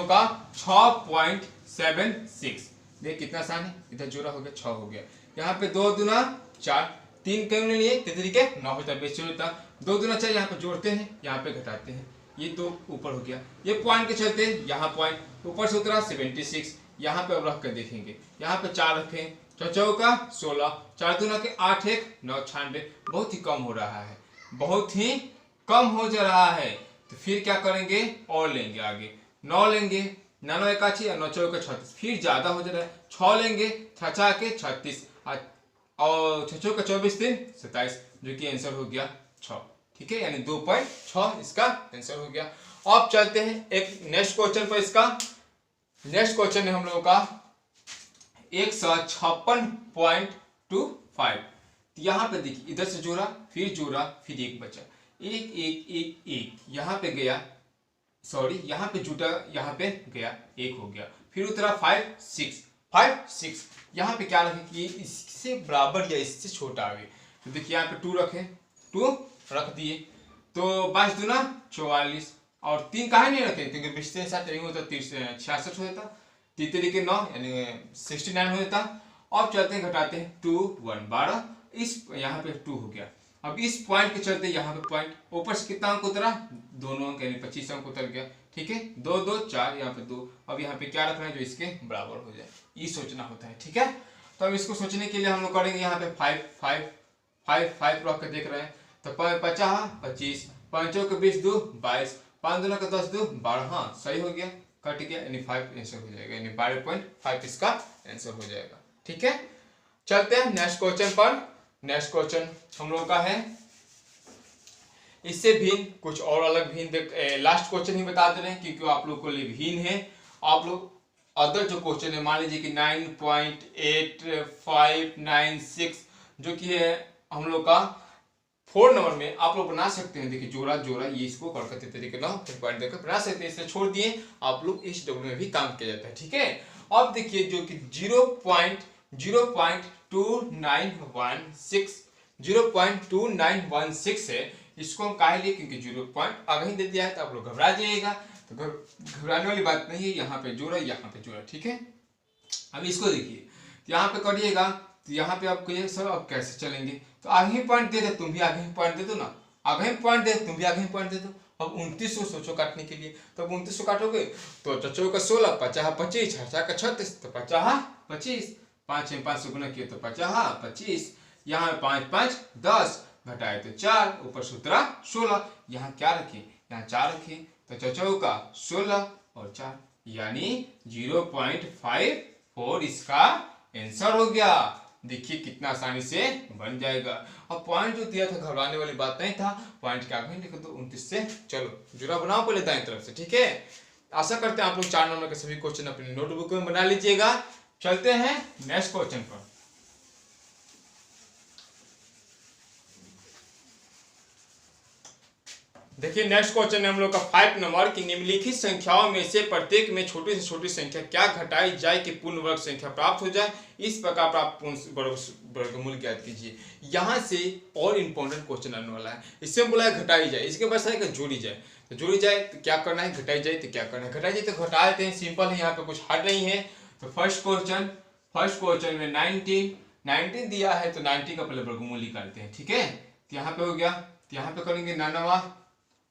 का 6.76। देख कितना आसान है, इधर जोड़ा हो गया 6 हो गया, यहाँ पे 2 दूना 4, 3 क्यों नहीं लिए 3 तरीके 9 होता, बेस होता, 2 दूना 4 यहाँ पे जोड़ते हैं, यहाँ पे घटाते हैं, ये 2 ऊपर हो गया, ये पॉइंट के चलते यहाँ पॉइंट ऊपर से उतरा 76, यहाँ पे अब रख कर देखेंगे, यहाँ पे 4 रखें, 4 का 16, 4 दूना के 8 1 9 96, बहुत ही कम हो रहा है, बहुत ही कम हो जा रहा है। तो फिर क्या करेंगे, और लेंगे आगे 9 लेंगे, 9 81 और 9 4 का 36, फिर ज्यादा हो जा रहा है, 6 लेंगे 6 के 36 और 6 का 24 3 27, जो कि आंसर हो गया 6, ठीक है, यानी 2.6 इसका आंसर हो गया। अब चलते हैं एक नेक्स्ट क्वेश्चन पर। इसका नेक्स्ट क्वेश्चन है हम लोगों का 156.25। यहाँ पे देखिए इधर से जोड़ा फिर 1 बचा, 1 1 1 1 यहाँ पे गया, सॉरी यहाँ पे जुटा, यहाँ पे गया 1 हो गया, फिर उतरा 5 6 यहाँ पे क्या रखे कि इससे बराबर या इससे छोटा आ गए, तो देखिए यहाँ पे 2 रखे, 2 रख दिए, तो 22 दूना 44 और 3 काहे नहीं रखे, क्योंकि 20 से 7 नहीं होता, 66 हो जाता, 3 तरीके 9 यानी 69 हो जाता। अब चलते हैं घटाते हैं 2 1 12, इस यहाँ पे 2 हो गया। अब इस पॉइंट के चलते यहाँ पे पॉइंट ऊपर से कितना अंक उतरा, दोनों अंक यानी 25 अंक उतर गया, ठीक है, 2 2 4 यहाँ पे 2। अब यहाँ पे क्या रखना है जो इसके बराबर हो जाए, ये सोचना होता है, ठीक है। तो अब इसको सोचने के लिए हम लोग करेंगे यहाँ पे 5 5 5 5 रख के देख रहे हैं, तो 50 25, 5 के 20 2 22, 5 दूना का 10 2 12, हाँ सही हो गया, कट गया, यानी 5 आंसर हो जाएगा, यानी 12.5 इसका आंसर हो जाएगा, ठीक है। चलते हैं नेक्स्ट क्वेश्चन पर। नेक्स्ट क्वेश्चन हम लोगों का है इससे भिन्न कुछ और अलग भिन्न, लास्ट क्वेश्चन ही बता दे रहे हैं क्योंकि आप लोग को लिए भिन्न है। आप लोग अदर जो क्वेश्चन है मान लीजिए कि 9.8596 जो कि है हम लोग का 4 नंबर में, आप लोग बना सकते हैं, देखिए जोड़ा जोड़ा ये इसको करते तरीके ना पॉइंट देकर बना सकते हैं, इससे छोड़ दिए आप लोग इस डब्ल्यू में भी काम किया जाता है, ठीक है। अब देखिए जो कि 0.2916 है, इसको हम काहे लिए, क्योंकि 0 पॉइंट आगे ही दे दिया है, तो आप लोग घबरा जाइएगा, तो घबराने वाली बात नहीं है, यहाँ पे जोड़ा यहाँ पे जोड़ा, ठीक है। अब इसको देखिए यहाँ पे करिएगा, तो यहाँ पे आप कहिए सर अब कैसे चलेंगे, तो आगे ही पॉइंट दे दे, तुम भी आगे ही पॉइंट दे दो ना, आगे ही पॉइंट दे तुम भी आगे ही पॉइंट दे दो। अब 29 को सोचो काटने के लिए, तो अब 29 को काटोगे तो 4 का 16, 50 25, 6 का 36, तो 50 25, 5 में 5 से गुना किए तो 50 25, यहाँ 5 5 10 घटाए तो 4, ऊपर से उतरा 16, यहाँ क्या रखे, यहाँ 4 रखे, तो 4 का 16 और 4 यानी 0.54 इसका आंसर हो गया। देखिए कितना आसानी से बन जाएगा। अब पॉइंट जो दिया था घबराने वाली बात नहीं था, पॉइंट के आगे लिखो तो 29 से चलो जुड़ा बनाओ पहले दाएं तरफ से, ठीक है। आशा करते हैं आप लोग 4 नंबर के सभी क्वेश्चन अपनी नोटबुक में बना लीजिएगा। चलते हैं नेक्स्ट क्वेश्चन पर। देखिए नेक्स्ट क्वेश्चन है हम लोग का 5 नंबर की निम्नलिखित संख्याओं में से प्रत्येक में छोटी से छोटी संख्या क्या घटाई जाए कि पूर्ण वर्ग संख्या प्राप्त हो जाए, इस प्रकार पर आप पूर्ण वर्गमूल ज्ञात कीजिए। यहाँ से और इम्पोर्टेंट क्वेश्चन आने वाला है। इससे बोला है घटाई जाए, इसके बाद है जोड़ी जाए। तो जोड़ी जाए तो क्या करना है, घटाई जाए तो क्या करना है। घटाई जाए तो घटा देते हैं, सिंपल है, यहाँ पे कुछ हार्ड नहीं है। तो फर्स्ट क्वेश्चन में 19 दिया है तो 90 का पहले वर्गमूल निकालते हैं, ठीक है। तो यहाँ पे हो गया, तो यहाँ पे करेंगे 9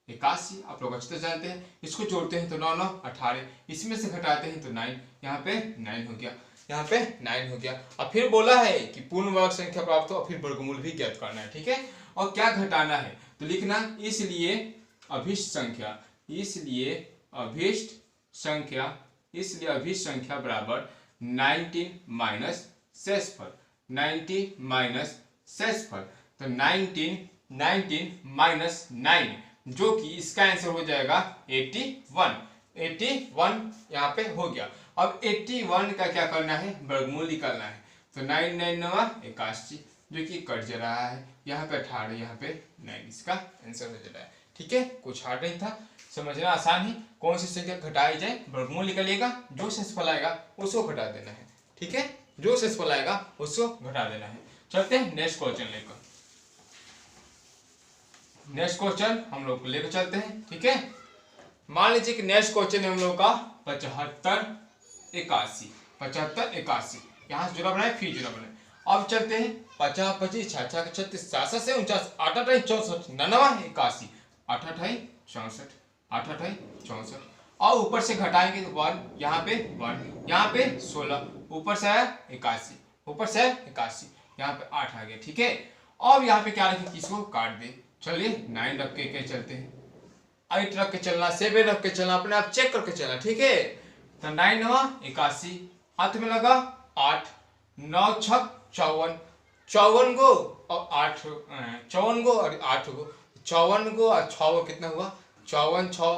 81, आप लोग अच्छे से जानते हैं। इसको जोड़ते हैं तो 9 9 18, इसमें से घटाते हैं तो 9, यहाँ पे 9 हो गया, यहाँ पे 9 हो गया। अब फिर बोला है कि पूर्ण वर्ग संख्या प्राप्त हो और फिर वर्गमूल भी ज्ञात करना है, ठीक है। और क्या घटाना है तो लिखना इसलिए अभिष्ट संख्या बराबर 90 माइनस शेषफल, 90 माइनस शेषफल। तो 19 माइनस 9 जो कि इसका आंसर हो जाएगा 81 यहाँ पे हो गया। अब 81 का क्या करना है, वर्गमूल निकालना है। तो 9 9 9 81 जो कि कट जा रहा है, यहाँ पे 18, यहाँ पे 9, इसका आंसर हो जा रहा है, ठीक है। कुछ हार्ड नहीं था, समझना आसान ही। कौन सी संख्या घटाई जाए, वर्गमूल निकलेगा, जो शेषफल आएगा उसको घटा देना है, ठीक है। जो शेषफल आएगा उसको घटा देना है। चलते हैं नेक्स्ट क्वेश्चन लेकर। नेक्स्ट क्वेश्चन हम लोग लेकर चलते हैं, ठीक है। मान लीजिए कि नेक्स्ट क्वेश्चन है हम लोग का 75 81, यहाँ से जुड़ा बनाए फिर जुड़ा बनाए। अब चलते हैं 50 25 66 36 67 से 49 8 8 64 99 81 8 8 64 8 8 64 और ऊपर से घटाएंगे तो 1, यहाँ पे 1, यहाँ पे 16, ऊपर से आया 81, ऊपर से 81, यहाँ पे 8 आ गया, ठीक है। अब यहाँ पे क्या रखें, इसको काट दे। चलिए 9 रख के चलते हैं, 8 रख के चलना, 7 रख के चलना, अपने आप चेक करके चलना, ठीक है। तो 9 9 81, हाथ में लगा 8, 9 6 54, 54 को और 8 54 को और 8 को, 54 को और 6 को कितना हुआ, 54 6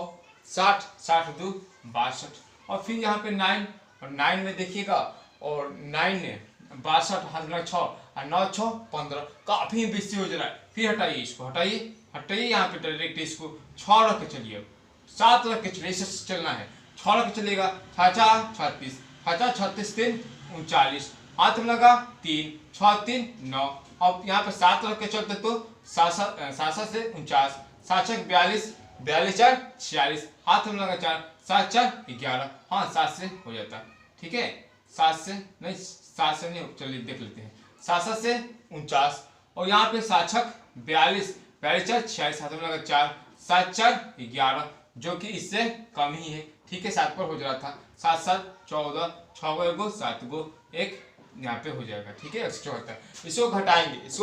60, 60 2 62। और फिर यहाँ पे 9 और 9 में देखिएगा, और 9 ने 62 हाथ में 6 और 9 6 15, काफी बेसी हो जा रहा है। फिर हटाइए इसको, हटाइए यहाँ पे डायरेक्ट इसको 6 रख के चलिए, 7 रख के चलिए, इससे चलना है। 6 रख के चलेगा 6 36, 36 3 39, हाथ में लगा 3 6 3 9। अब यहाँ पे 7 रख के चलते तो 7 से 49, 7 6 42, 42 4 46, हाथ में लगा 4 7 4 11, हाँ 7 से हो जाता है, ठीक है। 7 से नहीं, 7 से नहीं, चलिए देख लेते हैं। 7 से 49 और यहाँ पे 7 6 42, 42 4 46, हाथ में लगा 4 7 4 11, जो कि इससे कम ही है, ठीक है। 7 पर हो जा रहा था, 7 7 14, 6 को 7 को 1 यहाँ पे हो जाएगा, ठीक है। 174, इसको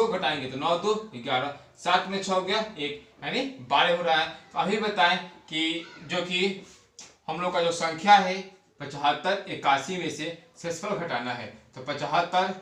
घटाएंगे तो 9 2 11, 7 में 6 हो गया 1, यानी 12 हो रहा है। तो अभी बताएं कि जो कि हम लोग का जो संख्या है 75 81 में से शेषफल घटाना है। तो 75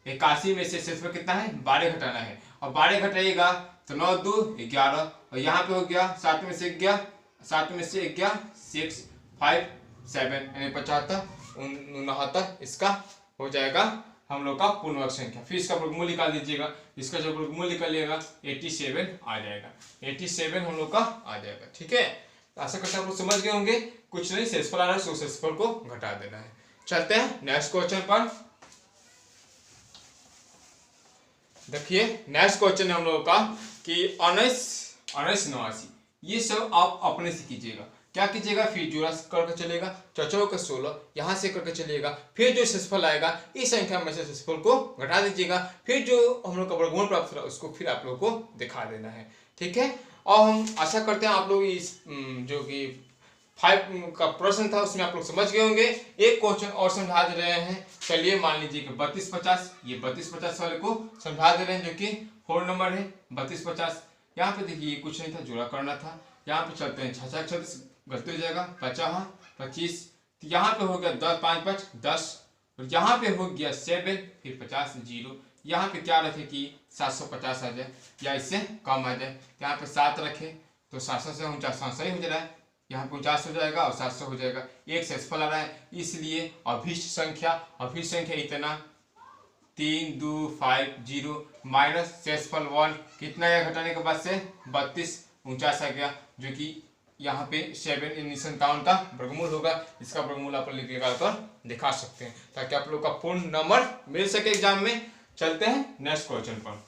81 में से शेषफल कितना है, 12 घटाना है। और 12 घटाइएगा तो 9 2 11, और यहाँ पे हो गया 7 में से 1 गया, 7 में से 1 गया 6 5 7, यानी 75 69, इसका हो जाएगा हम लोग का पूर्ण वर्ग संख्या। फिर इसका वर्गमूल निकाल दीजिएगा, इसका जो वर्गमूल निकालिएगा 87 आ जाएगा, 87 हम लोग का आ जाएगा, ठीक है। आशा करते हैं आप लोग समझ गए होंगे। कुछ नहीं, शेषफल आ रहा है, शेषफल को घटा देना है। चलते हैं नेक्स्ट क्वेश्चन पर। देखिए नेक्स्ट क्वेश्चन है हम लोगों का कि 19 89, ये सब आप अपने से कीजिएगा। क्या कीजिएगा, फिर जोड़ा करके चलेगा, 4 का 16, यहाँ से करके चलिएगा। फिर जो शेषफल आएगा इस संख्या में से शेषफल को घटा दीजिएगा। फिर जो हम लोग का वर्गमूल प्राप्त हो रहा है उसको फिर आप लोग को दिखा देना है, ठीक है। और हम आशा करते हैं आप लोग इस जो कि 5 का प्रश्न था उसमें आप लोग समझ गए होंगे। एक क्वेश्चन और समझा दे रहे हैं। चलिए मान लीजिए कि 32 50, ये 32 50 वाले को समझा दे रहे हैं, जो कि 4 नंबर है 32 50। यहाँ पे देखिए कुछ नहीं था, जोड़ा करना था। यहाँ पे चलते हैं 6 6 36, गलती हो जाएगा 50 25, तो यहाँ पे हो गया 10 5 5 10, और यहाँ पे हो गया 7, फिर 50 0। यहाँ पे क्या रखे कि 750 आ जाए या इससे कम आ जाए। यहाँ पे 7 रखे तो 700 से 49 सही हो जा रहा है, यहाँ पे 49 हो जाएगा और 700 हो जाएगा। एक शेषफल आ रहा है, इसलिए अभिष्ट संख्या इतना 3 2 5 0 माइनस शेषफल 1 कितना है घटाने के बाद से 32 49 आ गया, जो कि यहाँ पे 7 यानी 57 का वर्गमूल होगा। इसका वर्गमूल आप लोग निकाल कर दिखा सकते हैं ताकि आप लोग का पूर्ण नंबर मिल सके एग्जाम में। चलते हैं नेक्स्ट क्वेश्चन पर।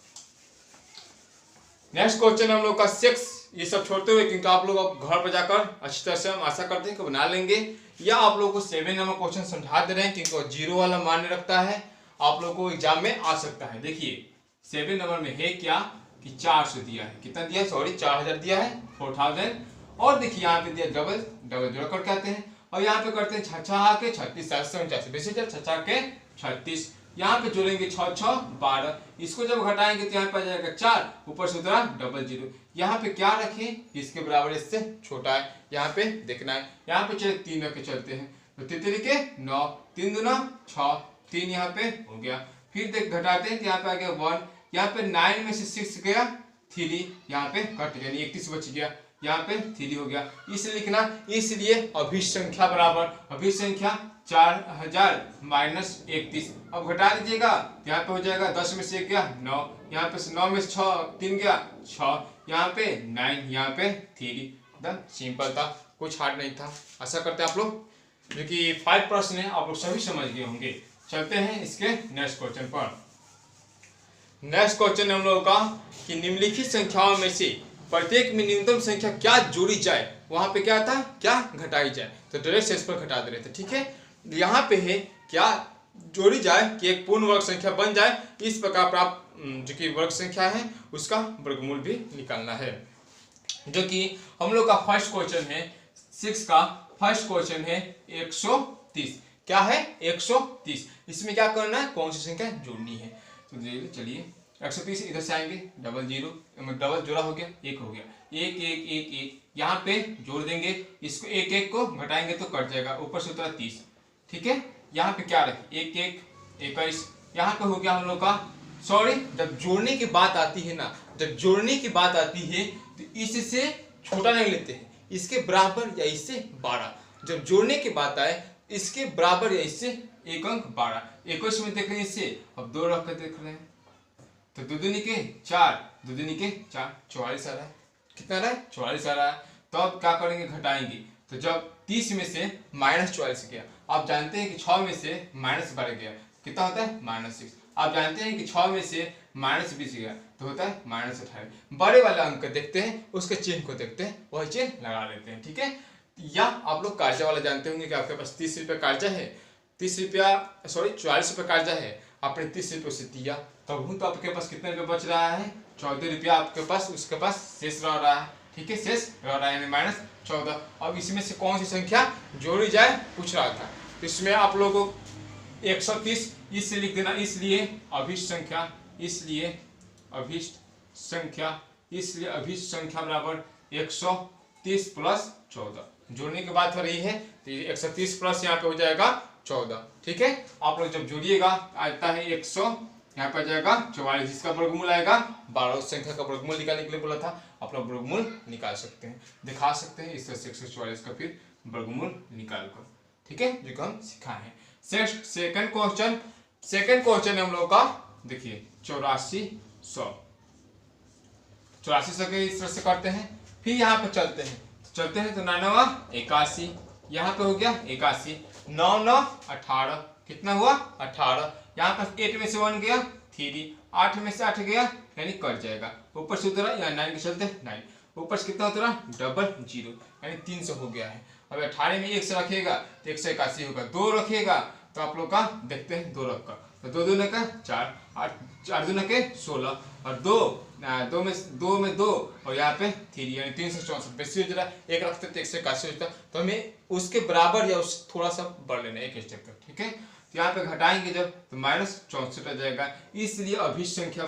नेक्स्ट क्वेश्चन हम लोग का 6, ये सब छोड़ते हुए, क्योंकि आप लोग अब घर पर जाकर अच्छी तरह से हम आशा करते हैं कि बना लेंगे, या आप लोगों को 7 नंबर क्वेश्चन समझा दे रहे हैं क्योंकि 0 वाला मान्य रखता है, आप लोग को एग्जाम में आ सकता है। देखिए 7 नंबर में है क्या कि 400 दिया है, कितना दिया है, सॉरी 4000 दिया है, 4000। और देखिए यहाँ पे दिया डबल जोड़ करके आते हैं, और यहाँ पे करते हैं 6 के 36 749 बेसिस 6 के 36, यहाँ पे जोड़ेंगे 6 6 12, इसको जब घटाएंगे तो यहाँ पे आ जाएगा 4, ऊपर से उतरा डबल जीरो। यहाँ पे क्या रखें, इसके बराबर इससे छोटा है, यहाँ पे देखना है। यहाँ पे चले 3 रख के चलते हैं, तो 3 के 9, 3 दूना 6, 3 यहाँ पे हो गया। फिर देख घटाते हैं तो यहाँ पे आ गया 1, यहाँ पे 9 में से 6 गया 3, यहाँ पे कट गया, 31 बच गया, यहाँ पे 3 हो गया। इसलिए लिखना, इसलिए अभिष्ट संख्या बराबर अभिष्ट संख्या 4000 माइनस 31। अब घटा दीजिएगा तो यहाँ पे हो जाएगा 10 में से 1 गया 9, यहाँ पे 9 में से 3 गया 6, यहाँ पे 9, यहाँ पे 3। एकदम सिंपल था, कुछ हार्ड नहीं था। आशा करते हैं आप लोग जो कि 5 प्रश्न है आप लोग सभी समझ गए होंगे। चलते हैं इसके नेक्स्ट क्वेश्चन पर। नेक्स्ट क्वेश्चन हम लोगों का कि निम्नलिखित संख्याओं में से प्रत्येक में न्यूनतम संख्या क्या जोड़ी जाए, वहां पे क्या था, क्या घटाई जाए, तो डायरेक्ट शेष पर घटा दे रहे थे। ठीक है, यहाँ पे है क्या जोड़ी जाए कि एक पूर्ण वर्ग संख्या बन जाए, इस प्रकार प्राप्त जो कि वर्ग संख्या है उसका वर्गमूल भी निकालना है, जो कि हम लोग का फर्स्ट क्वेश्चन है 6 का फर्स्ट क्वेश्चन है 130। क्या है 130, इसमें क्या करना है, कौन सी संख्या जोड़नी है। तो चलिए 130 इधर से आएंगे, डबल जोड़ा हो गया, 1 हो गया, 1 1 1 1, यहाँ पे जोड़ देंगे, इसको 1 1 को घटाएंगे तो कट जाएगा, ऊपर से उतरा 30। ठीक है, यहाँ पे क्या रखे 1 1 21, यहाँ पे हो गया हम लोग का, सॉरी जब जोड़ने की बात आती है ना, जब जोड़ने की बात आती है तो इससे छोटा नहीं लेते हैं, इसके बराबर या इससे 12। जब जोड़ने की बात आए इसके बराबर या इससे 1 अंक 12। 21 में देख रहे हैं इससे, अब 2 रख कर देख रहे हैं, तो 2 दूनी के 4, 2 दूनी के 4, 44 आ रहा है। कितना रहा है, 44 आ रहा है। तो अब क्या करेंगे, घटाएंगे, तो जब 30 में से -44 गया, आप जानते हैं कि 6 में से -12 गया, कितना होता है -6। आप जानते हैं कि 6 में से -20 गया तो होता है -18। बड़े वाला अंक देखते हैं, उसके चिन्ह को देखते हैं, वही चिन्ह लगा लेते हैं। ठीक है, या आप लोग कर्जा वाला जानते होंगे कि आपके पास 30 रुपये कर्जा है, 30 रुपया सॉरी 44 रुपये कर्जा है, आपने 30 रुपये से दिया, तब तो आपके पास कितने रुपये बच रहा है, 14 रुपया आपके पास, उसके पास शेष रह रहा है। ठीक है, शेष रह रहा है यानी -14। अब इसमें से कौन सी संख्या जोड़ी जाए पूछ रहा था, तो इसमें आप लोगों को 130 इससे लिख देना, इसलिए अभिष्ट संख्या, इसलिए अभिष्ट संख्या बराबर 130 प्लस 14। जोड़ने की बात हो रही है तो 130 प्लस यहाँ पे हो जाएगा 14। ठीक है, आप लोग जब जोड़िएगा आता है 100, यहाँ पे आ जाएगा 44, जिसका वर्गमूल आएगा 12। उस संख्या का वर्गमूल निकालने के लिए बोला था, आप लोग वर्गमूल निकाल सकते हैं, दिखा सकते हैं इस तरह से 144 का फिर वर्गमूल निकाल कर। ठीक है, जो हम सिखाए हैं। सेकंड क्वेश्चन हम लोग का देखिए 8400 के इस तरह से करते हैं। फिर यहाँ पे चलते हैं तो 9 81, यहाँ पे हो गया 81, 9 9 18, कितना हुआ 18। यहाँ पर 8 में से 1 गया 3, 8 में से 8 गया यानी कट जाएगा, ऊपर से उतरा या 9 के चलते 9, ऊपर से कितना उतरा डबल जीरो यानी 300 हो गया है। अब 18 में 1 से रखिएगा तो 181 होगा, 2 रखिएगा तो आप लोग का देखते हैं 2 रख कर, तो 2 दूने का 4, 4 दूने के 16, और 2 में 2 और यहाँ पे 3 यानी 364 बेसी हो जाए, 1 रखते तो 181 होता, तो हमें उसके बराबर या उस थोड़ा सा बढ़ लेना है 1 स्टेप तक। ठीक है, तो यहाँ पे घटाएंगे जब तो -64 आ जाएगा, इसलिए अभिष्ट संख्या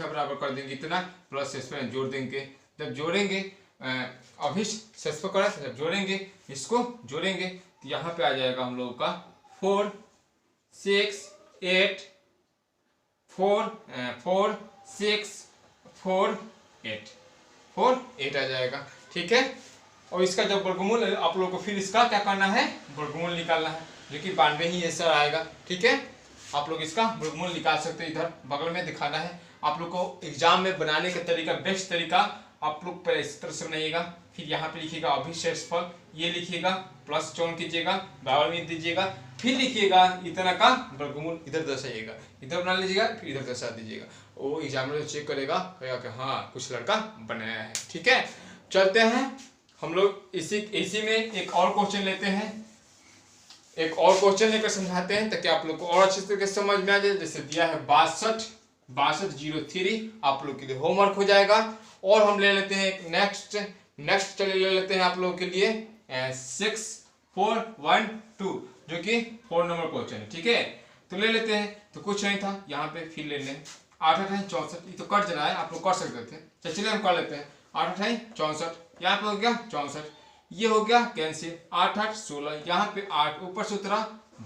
बराबर कर देंगे इतना, प्लस इस पर जोड़ देंगे, जब जोड़ेंगे अभिष्ट शेष पर करें, जब जोड़ेंगे इसको जोड़ेंगे तो यहाँ पे आ जाएगा हम लोगों का 4 6 8 4 6 4 8 आ जाएगा। ठीक है, और इसका जब वर्गमूल आप लोगों को फिर इसका क्या करना है, वर्गमूल निकालना है, जो कि 92 ही ऐसा आएगा। ठीक है, आप लोग इसका वर्गमूल निकाल सकते हैं, इधर बगल में दिखाना है। आप लोग को एग्जाम में बनाने का तरीका, बेस्ट तरीका आप लोग पहले इस तरह से बनाइएगा, फिर यहाँ पे लिखिएगा अभिष्ट शेषफल, ये लिखिएगा प्लस चौन कीजिएगा, बराबर में दीजिएगा, फिर लिखिएगा इतना का वर्गमूल इधर दर्शाइएगा, इधर बना लीजिएगा, फिर इधर दर्शा दीजिएगा। वो एग्जामिनर चेक करेगा, कहेगा कि हाँ कुछ लड़का बनाया है। ठीक है, चलते हैं हम लोग इसी में एक और क्वेश्चन लेते हैं, एक और क्वेश्चन लेकर समझाते हैं ताकि आप लोग को और अच्छे तरीके से समझ में आ जाए। जैसे दिया है 6203 आप लोग के लिए होमवर्क हो जाएगा। और हम ले लेते हैं नेक्स्ट चलिए ले लेते हैं आप लोगों के लिए 6412 जो कि 4 नंबर क्वेश्चन है। ठीक है, तो ले लेते हैं। तो कुछ नहीं था यहाँ पे, फिर ले लें 8 8 64, ये तो कट जा रहा है, आप लोग कर सकते थे। चलिए हम कर लेते हैं 8 8 64, यहाँ पे हो गया 64, ये हो गया कैंसिल, 8 8 16, यहाँ पे 8 ऊपर से उतरा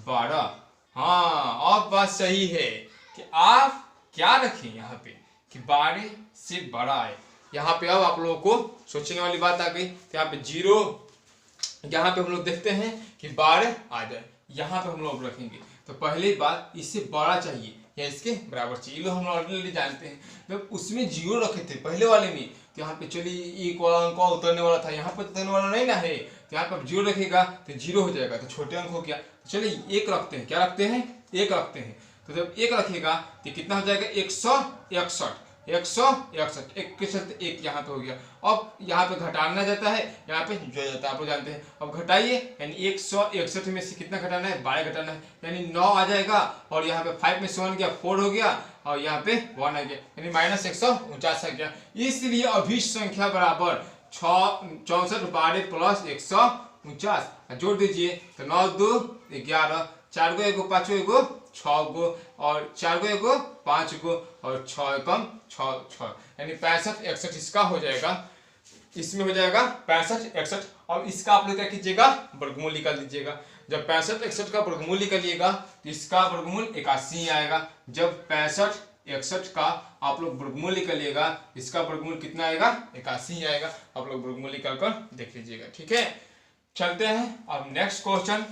12। हाँ, अब बात सही है कि आप क्या रखें यहाँ पे कि 12 से बड़ा है। यहाँ पे अब आप लोगों को सोचने वाली बात आ गई। तो यहाँ पे 0, यहाँ पे हम लोग देखते हैं कि 12 आ जाए, यहाँ पे हम लोग रखेंगे। तो पहली बात इससे बड़ा चाहिए या इसके बराबर चाहिए, ये हम लोग ऑलरेडी जानते हैं। जब उसमें 0 रखे थे पहले वाले में, तो यहाँ पे चलिए एक वाला अंक उतरने वाला था, यहाँ पे उतरने वाला नहीं ना है, तो यहाँ पे अब 0 रखेगा तो 0 हो जाएगा, तो छोटे अंक हो गया। तो चलिए 1 रखते हैं, क्या रखते हैं 1 रखते हैं। तो जब 1 रखेगा तो कितना हो जाएगा 161, 161 1 के साथ 1 यहाँ पे हो गया। अब यहाँ पे घटाना जाता है, यहाँ पे जो जाता है आप लोग जानते हैं। अब घटाइए, यानी 161 में से कितना घटाना है 12 घटाना है, यानी 9 आ जाएगा। और यहाँ पे 5 में से 1 गया 4 हो गया, और यहाँ पे 1 आ गया, यानी -149 आ गया। इसलिए अभिष्ट संख्या बराबर 64 12 प्लस 149 जोड़ दीजिए तो 9 2 11, 4 गो 1 5 1 6 गो, और 4 गो 1 5 गो, और 6 कम 6, यानी 65 61 इसका हो जाएगा। इसमें हो जाएगा 65 61। अब इसका आप लोग क्या कीजिएगा वर्गमूल निकाल दीजिएगा। जब 65 61 का वर्गमूल निकालिएगा तो इसका वर्गमूल 81 आएगा। जब 65 61 का आप लोग वर्गमूल निकालिएगा, इसका वर्गमूल कितना आएगा 81 आएगा। आप लोग वर्गमूल निकाल कर देख लीजिएगा। ठीक है, चलते हैं अब नेक्स्ट क्वेश्चन।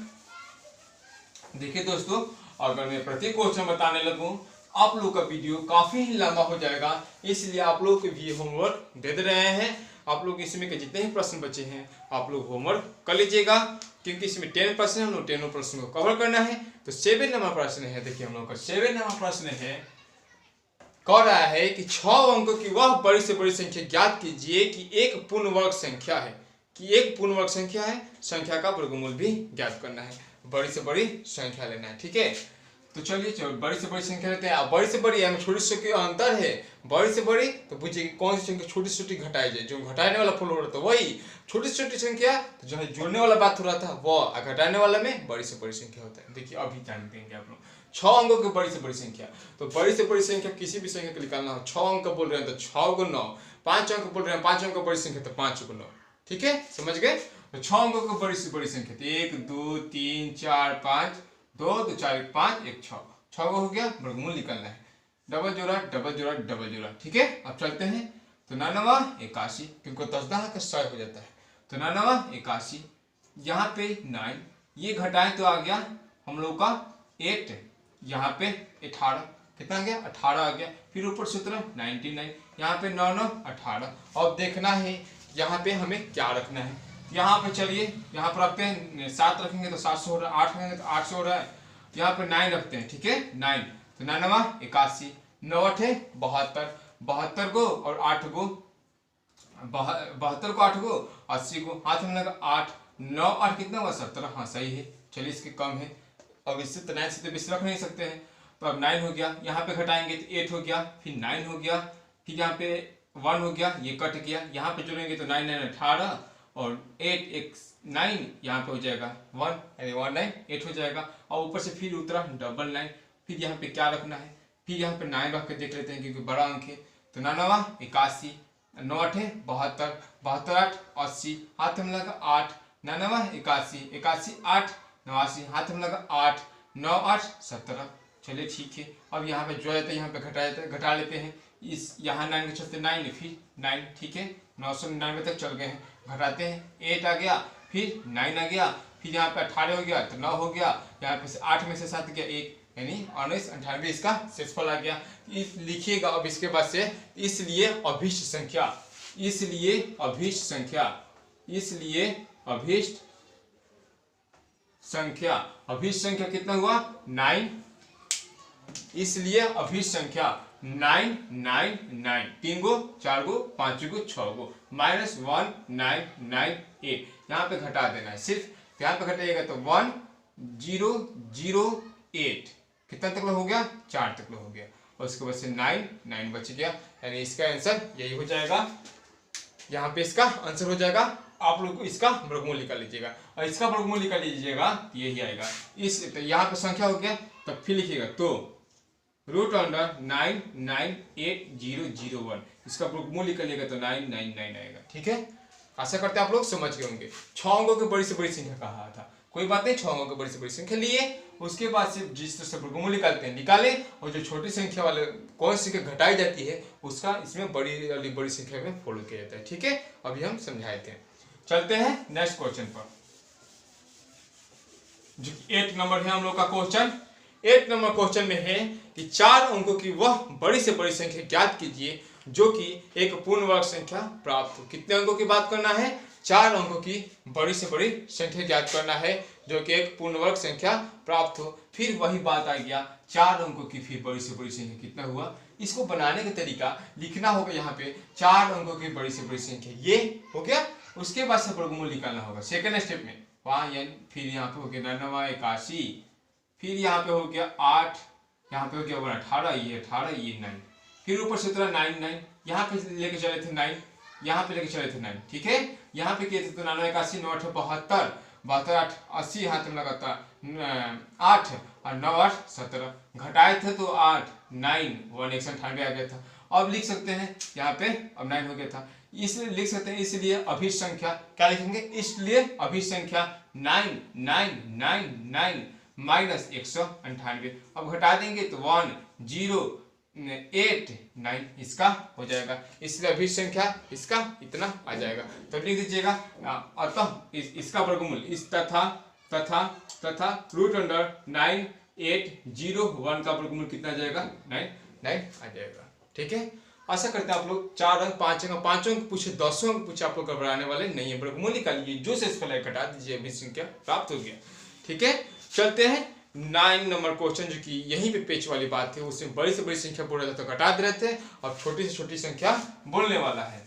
देखिए दोस्तों, अगर मैं प्रति क्वेश्चन बताने लगूं आप लोग का वीडियो काफी लंबा हो जाएगा, इसलिए आप लोग को भी होमवर्क दे रहे हैं। आप लोग इसमें के जितने ही प्रश्न बचे हैं आप लोग होमवर्क कर लीजिएगा, क्योंकि इसमें 10 प्रश्न है, हम लोग 10 प्रश्न को कवर करना है। तो 7 नंबर प्रश्न है, देखिए हम लोग का 7 नंबर प्रश्न है, कह रहा है कि 6 अंकों की वह बड़ी से बड़ी संख्या ज्ञात कीजिए कि एक पूर्ण वर्ग संख्या है, कि एक पूर्ण वर्ग संख्या है, संख्या का वर्गमूल भी ज्ञात करना है, बड़ी से बड़ी संख्या लेना है। ठीक है, तो चलिए बड़ी से बड़ी संख्या लेते हैं। अब बड़ी से बड़ी यानी छोटी से अंतर है, बड़ी से बड़ी तो पूछिए कि कौन सी संख्या छोटी से छोटी घटाई जाए। जो घटाने वाला फल हो रहा था वही छोटी से छोटी संख्या, तो जो है जोड़ने वाला बात हो रहा था वो, घटाने वाला में बड़ी से बड़ी संख्या होता है। देखिए अभी जान देंगे आप लोग 6 अंकों की बड़ी से बड़ी संख्या। तो बड़ी से बड़ी संख्या किसी भी संख्या को निकालना हो, 6 अंक बोल रहे हैं तो 6 × 9, 5 अंक बोल रहे हैं 5 अंक बड़ी संख्या तो 5 × 9। ठीक है, समझ गए। तो 6 अंकों की बड़ी से बड़ी संख्या, 1 2 3 4 5, 2 2 4 1 5 1 6, 6 हो गया, वर्गमूल निकालना है, डबल जोड़ा डबल जोड़ा डबल जोड़ा। ठीक है, अब चलते हैं। तो 99 81, क्योंकि 10 का 100 हो जाता है, तो 99 81, यहाँ पे 9 ये घटाएं तो आ गया हम लोग का 8, यहाँ पे 18 कितना आ गया 18 आ गया, फिर ऊपर सूत्र 99, यहाँ पे 9 9 18। अब देखना है यहाँ पे हमें क्या रखना है। यहाँ पे चलिए यहाँ पर रखते हैं 7 रखेंगे तो 700 हो रहा है, 8 रखेंगे तो 800 हो रहा है, यहाँ पे 9 रखते हैं। ठीक है, 9 तो 99 81, 9 8 72, 72 को और 8 को 72 को 8 को 80 को हाथ में लगा 8, 9 8 कितना हुआ 17। हाँ सही है, चलिए इसके कम है। अब इससे तो 9 से तो बेस रख नहीं सकते हैं, तो अब 9 हो गया, यहाँ पे घटाएंगे तो 8 हो गया, फिर 9 हो गया, फिर यहाँ पे 1 हो गया, ये कट गया, यहाँ पे जोड़ेंगे तो 9 9 18 और 8 1 9, यहाँ पे हो जाएगा 1 यानी 1 9 8 हो जाएगा। और ऊपर से फिर उतरा 9 फिर यहाँ पे क्या रखना है, फिर यहाँ पे 9 रख के देख लेते हैं क्योंकि बड़ा अंक है। तो 99 81, 9 8 72, 72 8 80, हाथ में लगा 8, 99 81, 81 8 89, हाथ में लगा 8, 9 8 17। चलिए ठीक है, अब यहाँ पे जो है यहाँ पे घटा लेते हैं। इस यहाँ 9 के चलते 9 फिर 9, ठीक है 999 तक चल गए हैं, घटाते हैं 8 आ गया, फिर 9 आ गया, फिर यहाँ पे 18 हो गया तो 9 हो गया, यहाँ पे से 8 में से 7 गया 1, यानी 19 98 इसका शेषफल आ गया। लिखिएगा अब इसके बाद से, इसलिए अभिष्ट संख्या इसलिए अभीष्ट संख्या, इसलिए अभीष्ट संख्या, अभीष्ट संख्या कितना हुआ 9, इसलिए अभीष्ट संख्या 999, 3 गो 4 गो 5 गो 6 गो -1998, यहाँ पे घटा देना है सिर्फ, यहाँ पे घटाइएगा तो 1008, कितना तक हो गया 4 तक हो गया, और उसके बाद से 9 बच गया, यानी इसका आंसर यही हो जाएगा। यहाँ पे इसका आंसर हो जाएगा, आप लोग को इसका वर्गमूल निकाल लीजिएगा, और इसका वर्गमूल निकाल लीजिएगा तो यही आएगा। इस तो यहाँ पे संख्या हो गया, तब फिर लिखिएगा तो √998,001, इसका वर्गमूल निकालिएगा तो 999 आएगा। ठीक है, आशा करते हैं आप लोग समझ गए होंगे। 6 अंकों की बड़ी से बड़ी संख्या कहा था, कोई बात नहीं, 6 अंकों की बड़ी से बड़ी संख्या लिए, उसके बाद से जिस तरह से वर्गमूल निकालते हैं निकाले, और जो छोटी संख्या वाले कौन सी संख्या घटाई जाती है उसका इसमें बड़ी वाली बड़ी संख्या में फॉलो किया जाता है। ठीक है, अभी हम समझाए थे। चलते हैं नेक्स्ट क्वेश्चन पर, जो 8 नंबर है हम लोग का क्वेश्चन। 8 नंबर क्वेश्चन में है कि 4 अंकों की वह बड़ी से बड़ी संख्या ज्ञात कीजिए जो कि एक पूर्ण वर्ग संख्या प्राप्त हो। कितने अंकों की बात करना है, 4 अंकों की बड़ी से बड़ी संख्या ज्ञात करना है जो कि एक पूर्ण वर्ग संख्या प्राप्त हो। फिर वही बात आ गया, 4 अंकों की फिर बड़ी से बड़ी संख्या कितना हुआ, इसको बनाने का तरीका लिखना होगा यहाँ पे 4 अंकों की बड़ी से बड़ी संख्या, ये हो गया। उसके बाद से वर्गमूल निकालना होगा सेकेंड स्टेप में, वहाँ फिर यहाँ पे हो गया 99 81, फिर यहाँ पे हो गया 8, यहाँ पे हो गया 18, ये 18 ये 9, फिर ऊपर से उतरा 99, यहाँ पे लेके चले थे 9, यहाँ पे लेके चले थे 9। ठीक है, यहाँ पे किए थे तो 99 81 9 8 72 72 8 80, यहाँ तक लगा था 8 और 9 8 17, घटाए थे तो 8 9 198 आ गया था। अब लिख सकते हैं यहाँ पे, अब 9 हो गया था, इसलिए लिख सकते हैं, इसलिए अभीष्ट संख्या क्या लिखेंगे, इसलिए अभीष्ट संख्या 9999 माइनस 198, अब घटा देंगे तो 1089 इसका हो जाएगा, इसलिए अभीष्ट संख्या इसका इतना आ जाएगा। तो लिख दीजिएगा, अतः इसका वर्गमूल इस तथा √9,801 का वर्गमूल कितना आ जाएगा 99 आ जाएगा। ठीक है, आशा करते हैं आप लोग 4 अंक 5 अंक 5 अंक पूछे 10 अंक पूछे आप लोग घबराने वाले नहीं है। वर्गमूल निकालिए, जो से इसका घटा दीजिए, अभीष्ट संख्या प्राप्त हो गया। ठीक है, चलते हैं 9 नंबर क्वेश्चन, जो कि यहीं पे पेच वाली बात थी, उसमें बड़ी से बड़ी संख्या बोल रहे थे तो घटा दे रहे थे, और छोटी से छोटी संख्या बोलने वाला है।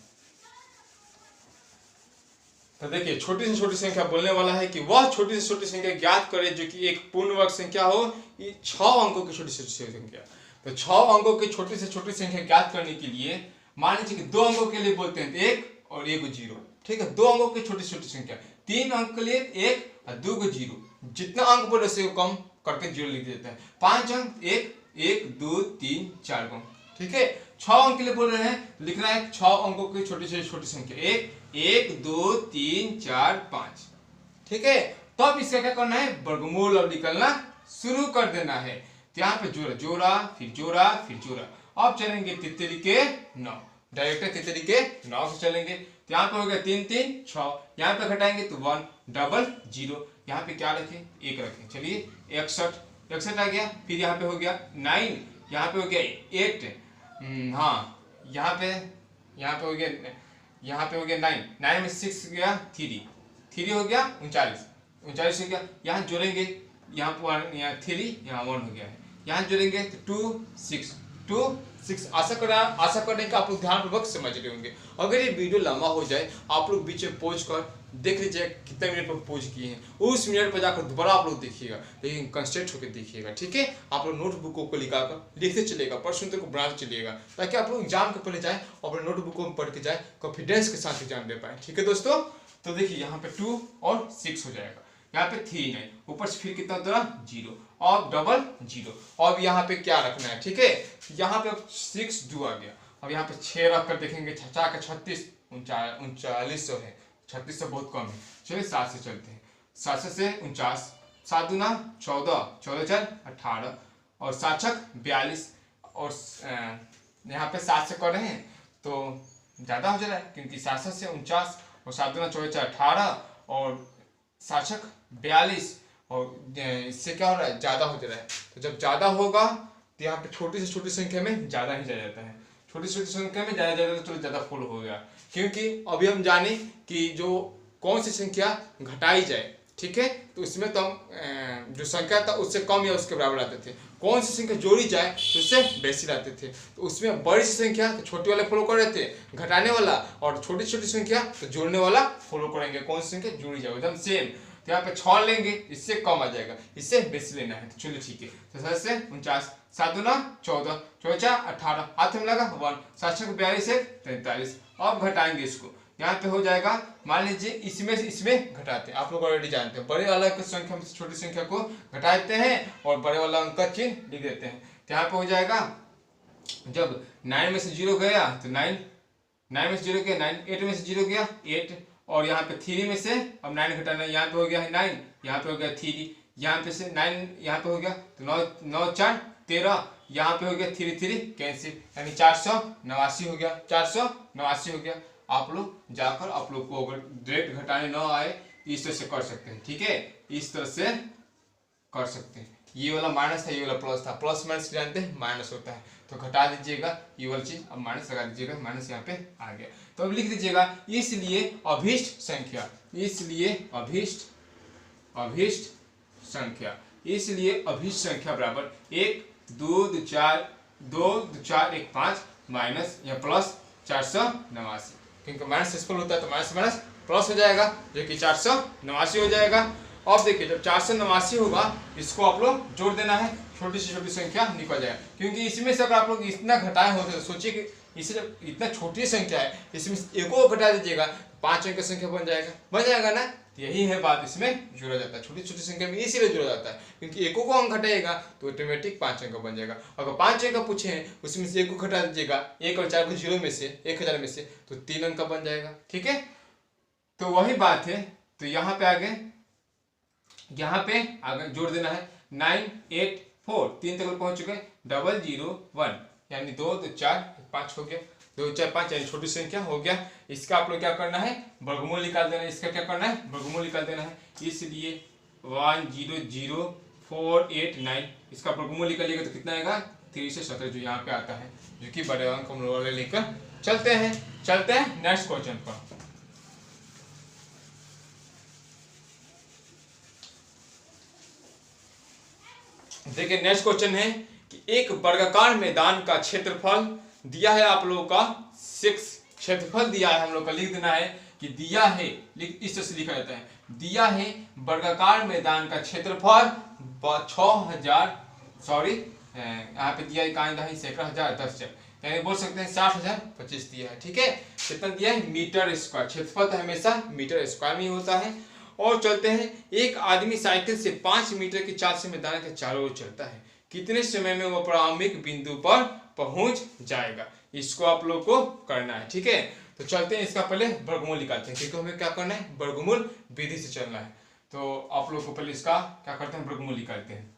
तो देखिए, छोटी से छोटी संख्या बोलने वाला है कि वह छोटी से छोटी संख्या ज्ञात करे जो कि एक पूर्ण वर्ग संख्या हो, ये 6 अंकों की छोटी से छोटी संख्या। तो 6 अंकों की छोटी से छोटी संख्या ज्ञात करने के लिए मान लीजिए कि 2 अंकों के लिए बोलते हैं 1 और 1 0। ठीक है, 2 अंकों की छोटी छोटी संख्या, 3 अंक के लिए 1 और 2 0, जितना अंक बोले उसे कम करके 0 लिख देता है। 5 अंक 1 1 2 3 4 अंक। ठीक है, 6 अंक के लिए बोल रहे हैं, लिखना है 6 अंकों की छोटी से छोटी संख्या, 1 1 2 3 4 5। ठीक है, तो अब इसका क्या करना है, वर्गमूल अब निकलना शुरू कर देना है। तो यहाँ पे जोड़ा जोड़ा फिर जोड़ा फिर जोड़ा, अब चलेंगे तितली के 9, डायरेक्ट तितली के 9 से चलेंगे। तो यहाँ पे हो गया 3 3 6, यहाँ पे घटाएंगे तो 1 0 0, यहाँ पे क्या रखें 1 रखें, चलिए 61 आ गया। फिर यहाँ पे हो गया 9, यहाँ पे हो गया 8, हाँ यहाँ पे हो गया 9 में 6 गया 3 हो गया 39 हो गया। यहाँ जोड़ेंगे, यहाँ पर 3 यहाँ 1 हो गया है, यहाँ जोड़ेंगे तो 2 6। आशा करें कि आप लोग ध्यानपूर्वक समझ रहे होंगे। अगर ये वीडियो लंबा हो जाए, आप लोग बीच में पॉज कर देख लीजिए कितने मिनट पर पॉज किए हैं, उस मिनट पर जाकर दोबारा आप लोग देखिएगा, लेकिन कंसंट्रेट होकर देखिएगा। ठीक है, आप लोग नोटबुकों को लिखाकर लिखते चलिएगा, प्रश्न को बनाते चलिएगा, ताकि आप लोग एग्जाम के पहले जाए और अपने नोटबुकों में पढ़ के जाए, कॉन्फिडेंस के साथ एग्जाम दे पाए। ठीक है दोस्तों, तो देखिए यहाँ पे 2 और 6 हो जाएगा, यहाँ पे 3 है, ऊपर से फिर कितना होता है 0 और डबल 0। अब यहाँ पे क्या रखना है, ठीक है, यहाँ पे 6 2 आ गया। अब यहाँ पे 6 रख कर देखेंगे, 6 का 36 39 है, 36 बहुत कम है। चलिए 7 से चलते हैं, 7 से 49, 7 दूना 14 14 4 18 और 7 छक 42, और यहाँ पे 7 से कर रहे हैं तो ज़्यादा हो जा रहा है, क्योंकि 7 से 49 और 7 दूना 14 4 18 और 7 छक 42, और इससे क्या हो रहा है, ज़्यादा हो जा रहा है। तो जब ज़्यादा होगा तो यहाँ पे छोटी से छोटी संख्या में ज़्यादा ही जा जाता है, छोटी से छोटी संख्या में ज़्यादा तो ज़्यादा फुल हो गया, क्योंकि अभी हम जाने कि जो कौन सी संख्या घटाई जाए, ठीक है, तो उसमें तो हम जो संख्या था उससे कम या उसके बराबर आते थे, कौन सी संख्या जोड़ी जाए तो उससे बेसी लाते थे। तो उसमें बड़ी सी संख्या तो छोटी वाले फॉलो कर रहे थे घटाने वाला, और छोटी छोटी संख्या तो जोड़ने वाला फॉलो करेंगे, कौन सी संख्या जोड़ी जाए एकदम सेम। तो यहाँ पे 6 लेंगे, इससे कम आ जाएगा, इससे बेसी लेना है। तो चलिए ठीक है, तो 7 से 49, 7 दूना 14, 14 18, हाथ में लगा 1, 7 6 42 से 43। अब घटाएंगे इसको, यहाँ पे हो जाएगा, मान लीजिए इसमें से इसमें घटाते हैं, आप लोग ऑलरेडी जानते हैं, बड़े वाला संख्या में छोटी संख्या को घटाते हैं और बड़े वाला अंक का चिन्ह लिख देते हैं। तो यहाँ पे हो जाएगा, जब 9 में से 0 गया तो 9, 9 में से 0 गया 9, 8 में से 0 गया 8, और यहाँ पे 3 में से अब 9 घटाना है, यहाँ पे हो गया है 9, यहाँ पे हो गया 3, यहाँ पे से 9 यहाँ पे हो गया तो 9 9 4 13, यहाँ पे हो गया 3 3 कैंसिल, यानी 489 हो गया, 489 हो गया। आप लोग जाकर आप लोग को अगर डायरेक्ट घटाने ना आए इस तरह से कर सकते हैं, ठीक है, इस तरह से कर सकते हैं। ये वाला माइनस था, ये वाला प्लस था, प्लस माइनस जानते हैं माइनस होता है, तो घटा दीजिएगा ये वाली चीज, अब माइनस लगा दीजिएगा, माइनस यहाँ पे आ गया। तो अब लिख दीजिएगा इसलिए अभीष्ट संख्या, इसलिए अभीष्ट संख्या, इसलिए अभीष्ट संख्या बराबर 1 2 4 2 4 1 5 माइनस या प्लस 489, क्योंकि माइनस सिंपल होता है तो माइनस माइनस प्लस हो जाएगा, जो कि 489 हो जाएगा। अब देखिए जब 489 होगा इसको आप लोग जोड़ देना है, छोटी से छोटी संख्या निकल जाएगा, क्योंकि इसमें से अगर आप लोग इतना घटाए होते तो सोचिए कि इसे इतना छोटी संख्या है, इसमें एको घटा दीजिएगा 5 अंक की संख्या बन जाएगा ना। तो यही है बात, इसमें जोड़ा जाता है, छोटी छोटी संख्या में इसीलिए जोड़ा जाता है, क्योंकि एको को अंक घटाएगा तो ऑटोमेटिक 5 अंक बन जाएगा। अगर 5 अंक पूछे हैं उसमें से एको घटा दीजिएगा, 1 और 4 को 0 में से 1000 में से, तो 3 अंक बन जाएगा, ठीक है। तो वही बात है, तो यहाँ पे आगे जोड़ देना है 9 8 4, 3 तक पहुंच चुके हैं, 0 0 1 यानी 2 2 4 5 हो गया, 2 4 5 यानी छोटी संख्या हो गया। इसका आप लोग क्या करना है, वर्गमूल निकाल देना है, इसका क्या करना है, वर्गमूल निकाल देना है। इसलिए 1 0 0 4 8 9, इसका वर्गमूल निकालिएगा तो कितना आएगा 3 से 17, जो यहाँ पे आता है, जो कि बड़े अंक हम लोग लेकर चलते हैं नेक्स्ट क्वेश्चन पर। देखिए नेक्स्ट क्वेश्चन है कि एक वर्गाकार मैदान का क्षेत्रफल दिया है आप लोगों का 6, क्षेत्रफल दिया है हम लोग का, लिख देना है कि दिया है, इस तरह से लिखा जाता है, दिया है वर्गाकार मैदान का क्षेत्रफल 6000, सॉरी यहाँ पे दिया है कहाँ है, सैकड़ा हजार 10, यानी बोल सकते हैं 60,025 दिया है, ठीक है। कितना दिया है, मीटर स्क्वायर, क्षेत्रफल तो हमेशा मीटर स्क्वायर में ही होता है। और चलते हैं, एक आदमी साइकिल से 5 मीटर की चाल से मैदान के चारों ओर चलता है, कितने समय में वह प्रारंभिक बिंदु पर पहुंच जाएगा, इसको आप लोग को करना है, ठीक है। तो चलते हैं, इसका पहले वर्गमूल निकालते हैं, क्योंकि हमें क्या करना है, वर्गमूल विधि से चलना है। तो आप लोग को पहले इसका क्या करते हैं, वर्गमूल निकालते हैं।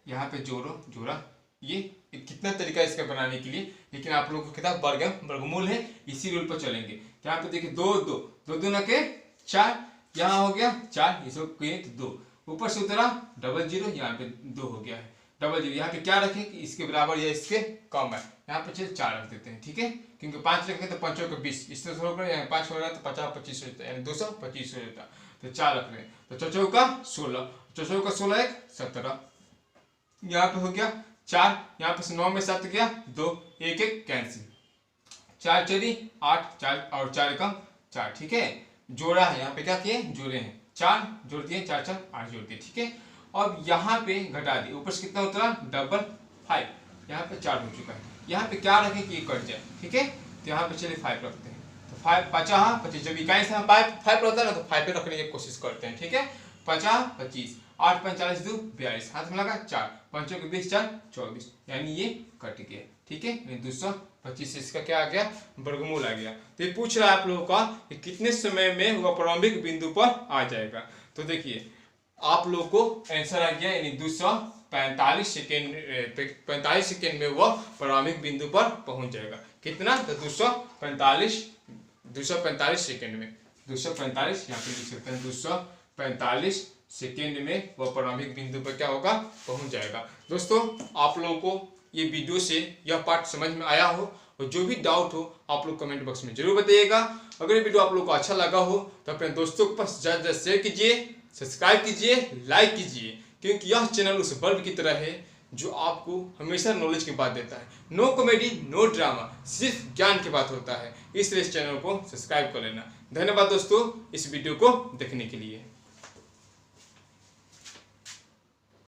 यहाँ पे जोड़ा ये कितना तरीका है इसका बनाने के लिए, लेकिन आप लोगों को किताब वर्गमूल है, इसी रूल पर चलेंगे। यहाँ पे देखिए 2 2 2 2 के 4, यहाँ हो गया 4, इसको किए तो 2, ऊपर से उतरा 0 0, यहाँ पे 2 हो गया है 0 0, यहाँ पे क्या रखें कि इसके बराबर या इसके कम है, यहाँ पे चलिए 4 रख देते हैं, ठीक है, क्योंकि 5 रखें तो 5 को 20, इस तरह से 5 हो रहा है तो 50 25 हो जाता है, यानी 225 हो जाता है, तो 4 रख रहे हैं, तो 4 का 16, 4 का 16 1 17, यहाँ पे हो गया 4, यहाँ पे 9 में 7 गया 2, 1 1 कैंसिल, 4 4 8, 4 और 4 का 4, ठीक है। जोड़ा है, यहाँ पे क्या किए, जोड़े हैं, 4 जोड़ दिए, 4 4 8 जोड़ दिए, ठीक है। अब यहाँ पे घटा दिए, ऊपर से कितना उतरा 5, यहाँ पे 4 हो चुका है, यहाँ पे क्या रखें कि कट जाए, ठीक है। तो यहाँ पे चलिए 5 रखते हैं, तो 5 50 25, जब इकाई से 5 रहता है ना तो 5 पे रखने की कोशिश करते हैं, ठीक है। 50 25, 8 45 2 42, हाथ में लगा 4, 5 के 20 4 24, यानी ये कट गया, ठीक है, 225 इसका क्या आ गया, वर्गमूल आ गया। तो ये पूछ रहा है आप लोगों का कि कितने समय में वह प्रारंभिक बिंदु पर आ जाएगा। तो देखिए आप लोगों को आंसर आ गया, यानी 245 सेकेंड में वह प्रारंभिक बिंदु पर पहुंच जाएगा। कितना, तो 245 सेकेंड में, 245 यहाँ पे लिख सकते हैं, 245 सेकेंड में वह प्रारंभिक बिंदु पर क्या होगा, पहुंच जाएगा। दोस्तों आप लोगों को ये वीडियो से यह पार्ट समझ में आया हो, और जो भी डाउट हो आप लोग कमेंट बॉक्स में जरूर बताइएगा। अगर ये वीडियो आप लोग को अच्छा लगा हो तो अपने दोस्तों के पास ज़्यादा शेयर कीजिए, सब्सक्राइब कीजिए, लाइक कीजिए, क्योंकि यह चैनल उस बल्ब की तरह है जो आपको हमेशा नॉलेज की बात देता है। नो कॉमेडी, नो ड्रामा, सिर्फ ज्ञान की बात होता है। इसलिए इस चैनल को सब्सक्राइब कर लेना। धन्यवाद दोस्तों इस वीडियो को देखने के लिए।